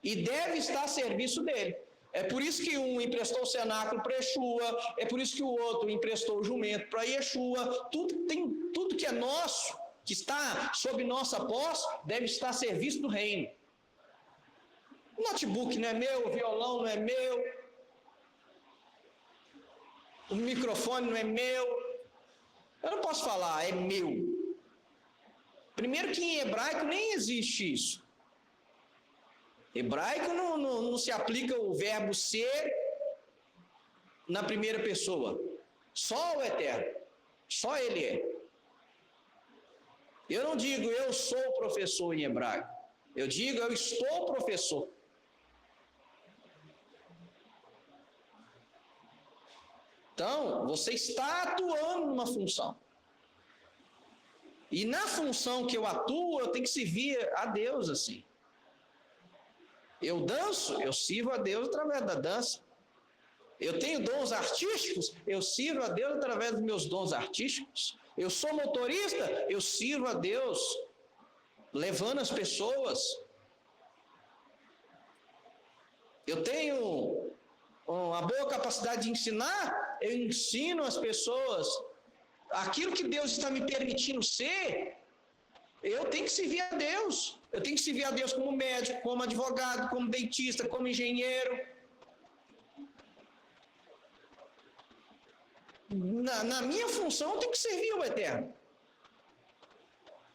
E deve estar a serviço dele. É por isso que um emprestou o cenáculo para Yeshua, é por isso que o outro emprestou o jumento para Yeshua. Tudo que é nosso, que está sob nossa posse, deve estar a serviço do reino. O notebook não é meu, o violão não é meu, o microfone não é meu. Eu não posso falar, é meu. Primeiro que em hebraico nem existe isso. Hebraico não se aplica o verbo ser na primeira pessoa. Só o Eterno. Só Ele é. Eu não digo eu sou professor em hebraico. Eu digo eu estou professor. Então, você está atuando numa função. E na função que eu atuo, eu tenho que servir a Deus assim. Eu danço, eu sirvo a Deus através da dança. Eu tenho dons artísticos, eu sirvo a Deus através dos meus dons artísticos. Eu sou motorista, eu sirvo a Deus levando as pessoas. Eu tenho uma boa capacidade de ensinar, eu ensino as pessoas. Aquilo que Deus está me permitindo ser, eu tenho que servir a Deus. Eu tenho que servir a Deus como médico, como advogado, como dentista, como engenheiro. Na minha função, eu tenho que servir o Eterno.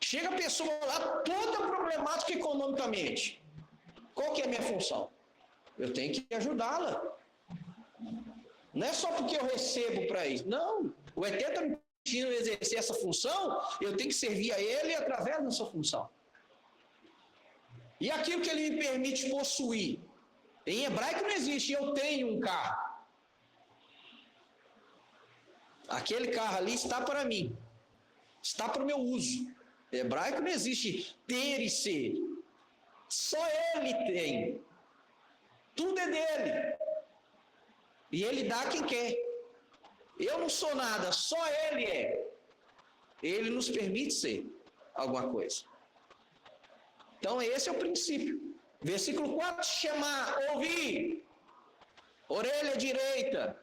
Chega a pessoa lá toda problemática economicamente. Qual que é a minha função? Eu tenho que ajudá-la. Não é só porque eu recebo para isso. Não. O Eterno está me permitindo exercer essa função, eu tenho que servir a Ele através dessa função. E aquilo que Ele me permite possuir. Em hebraico não existe, eu tenho um carro. Aquele carro ali está para mim. Está para o meu uso. Em hebraico não existe ter e ser. Só Ele tem. Tudo é dele. E Ele dá a quem quer. Eu não sou nada, só Ele é. Ele nos permite ser alguma coisa. Então esse é o princípio. Versículo 4, chamar, ouvir, orelha direita,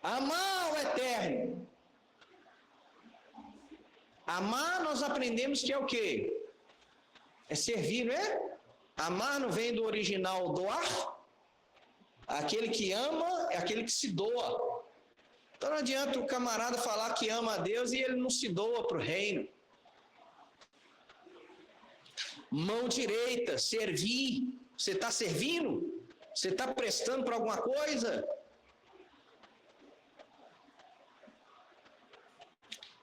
amar o Eterno. Amar nós aprendemos que é o quê? É servir, não é? Amar não vem do original doar. Aquele que ama é aquele que se doa. Então não adianta o camarada falar que ama a Deus e ele não se doa para o reino. Mão direita, servir. Você está servindo? Você está prestando para alguma coisa?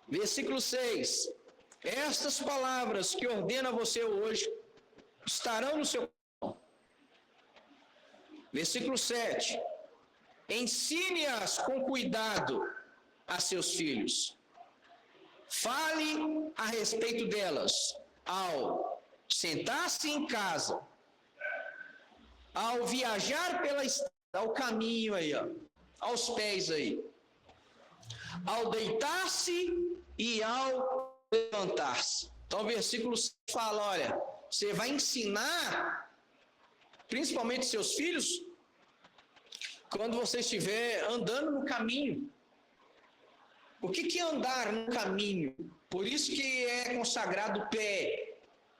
Versículo 6. Estas palavras que ordeno a você hoje estarão no seu coração. Versículo 7. Ensine-as com cuidado a seus filhos. Fale a respeito delas ao sentar-se em casa, ao viajar pela estrada, ao caminho aí, ó, aos pés aí, ao deitar-se e ao levantar-se. Então o versículo fala, olha, você vai ensinar, principalmente seus filhos, quando você estiver andando no caminho. O que é andar no caminho? Por isso que é consagrado o pé,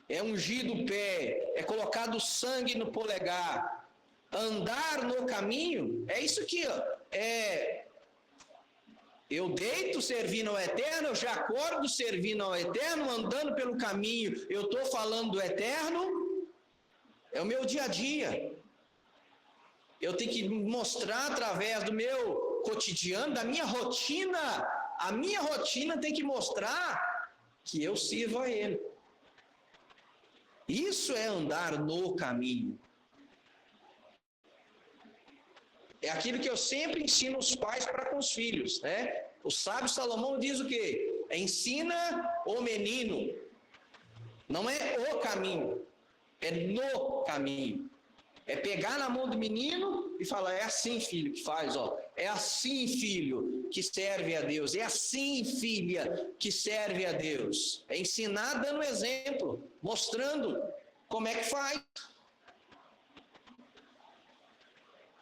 é ungido o pé, é colocado sangue no polegar. Andar no caminho, é isso aqui, ó. Eu deito servindo ao Eterno, eu já acordo servindo ao Eterno, andando pelo caminho, eu estou falando do Eterno, é o meu dia a dia. Eu tenho que mostrar através do meu cotidiano, da minha rotina, a minha rotina tem que mostrar que eu sirvo a Ele. Isso é andar no caminho. É aquilo que eu sempre ensino os pais para com os filhos, né? O sábio Salomão diz o quê? Ensina o menino. Não é o caminho, é no caminho. É pegar na mão do menino e falar, é assim, filho, que faz, ó. É assim, filho, que serve a Deus. É assim, filha, que serve a Deus. É ensinar dando exemplo, mostrando como é que faz.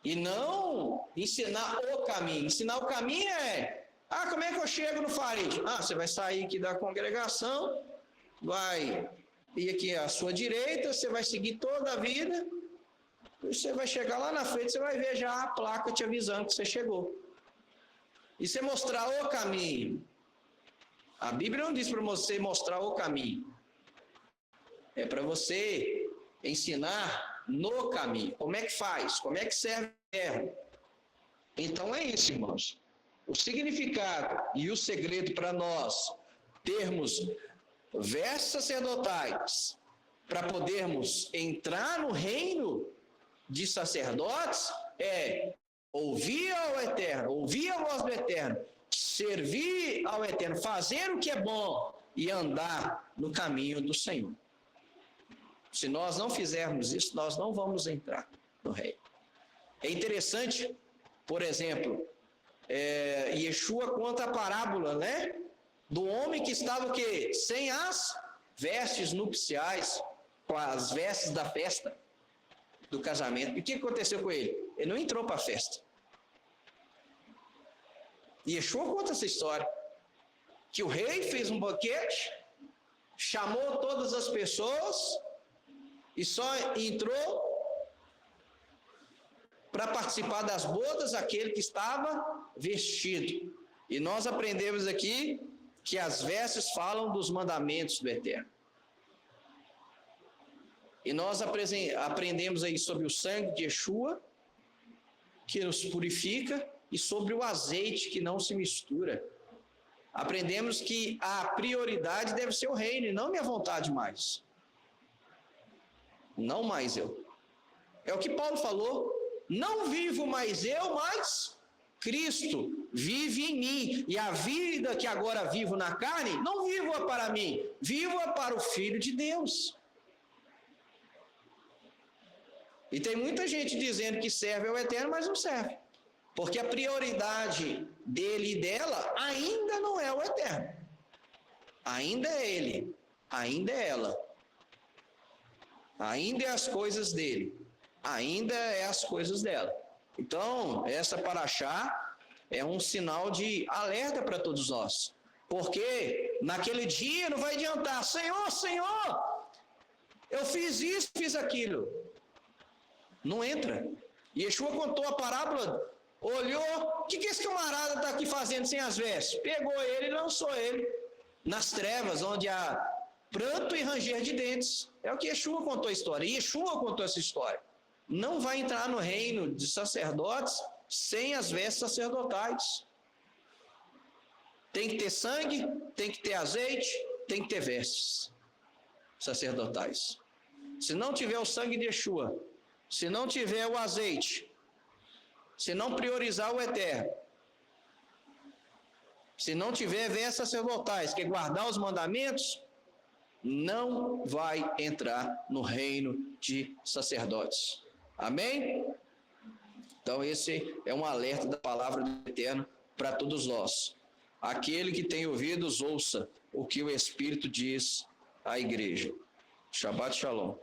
E não ensinar o caminho. Ensinar o caminho é, como é que eu chego no farede? Você vai sair aqui da congregação, vai ir aqui à sua direita, você vai seguir toda a vida, você vai chegar lá na frente, você vai ver já a placa te avisando que você chegou. E você mostrar o caminho. A Bíblia não diz para você mostrar o caminho. É para você ensinar no caminho. Como é que faz? Como é que serve o terno? Então é isso, irmãos. O significado e o segredo para nós termos vestes sacerdotais, para podermos entrar no reino de sacerdotes, é ouvir ao Eterno, ouvir a voz do Eterno, servir ao Eterno, fazer o que é bom e andar no caminho do Senhor. Se nós não fizermos isso, nós não vamos entrar no reino. É interessante, por exemplo, Yeshua conta a parábola, né? Do homem que estava o quê? Sem as vestes nupciais, com as vestes da festa do casamento. E o que aconteceu com ele? Ele não entrou para a festa. Yeshua conta essa história, que o rei fez um banquete, chamou todas as pessoas e só entrou para participar das bodas aquele que estava vestido. E nós aprendemos aqui que as vestes falam dos mandamentos do Eterno. E nós aprendemos aí sobre o sangue de Yeshua, que nos purifica, e sobre o azeite que não se mistura. Aprendemos que a prioridade deve ser o reino, e não minha vontade mais. Não mais eu. É o que Paulo falou. Não vivo mais eu, mas Cristo vive em mim. E a vida que agora vivo na carne, não vivo-a para mim, vivo-a para o Filho de Deus. E tem muita gente dizendo que serve ao Eterno, mas não serve. Porque a prioridade dele e dela ainda não é o Eterno. Ainda é ele, ainda é ela. Ainda é as coisas dele, ainda é as coisas dela. Então, essa paraxá é um sinal de alerta para todos nós. Porque naquele dia não vai adiantar, Senhor, Senhor, eu fiz isso, fiz aquilo. Não entra. Yeshua contou a parábola, olhou, o que esse camarada está aqui fazendo sem as vestes? Pegou ele e lançou ele nas trevas, onde há pranto e ranger de dentes. É o que Yeshua contou a história. E Yeshua contou essa história. Não vai entrar no reino de sacerdotes sem as vestes sacerdotais. Tem que ter sangue, tem que ter azeite, tem que ter vestes sacerdotais. Se não tiver o sangue de Yeshua, se não tiver o azeite, se não priorizar o Eterno, se não tiver vestes sacerdotais, que é guardar os mandamentos, não vai entrar no reino de sacerdotes. Amém? Então esse é um alerta da palavra do Eterno para todos nós. Aquele que tem ouvidos, ouça o que o Espírito diz à igreja. Shabbat Shalom.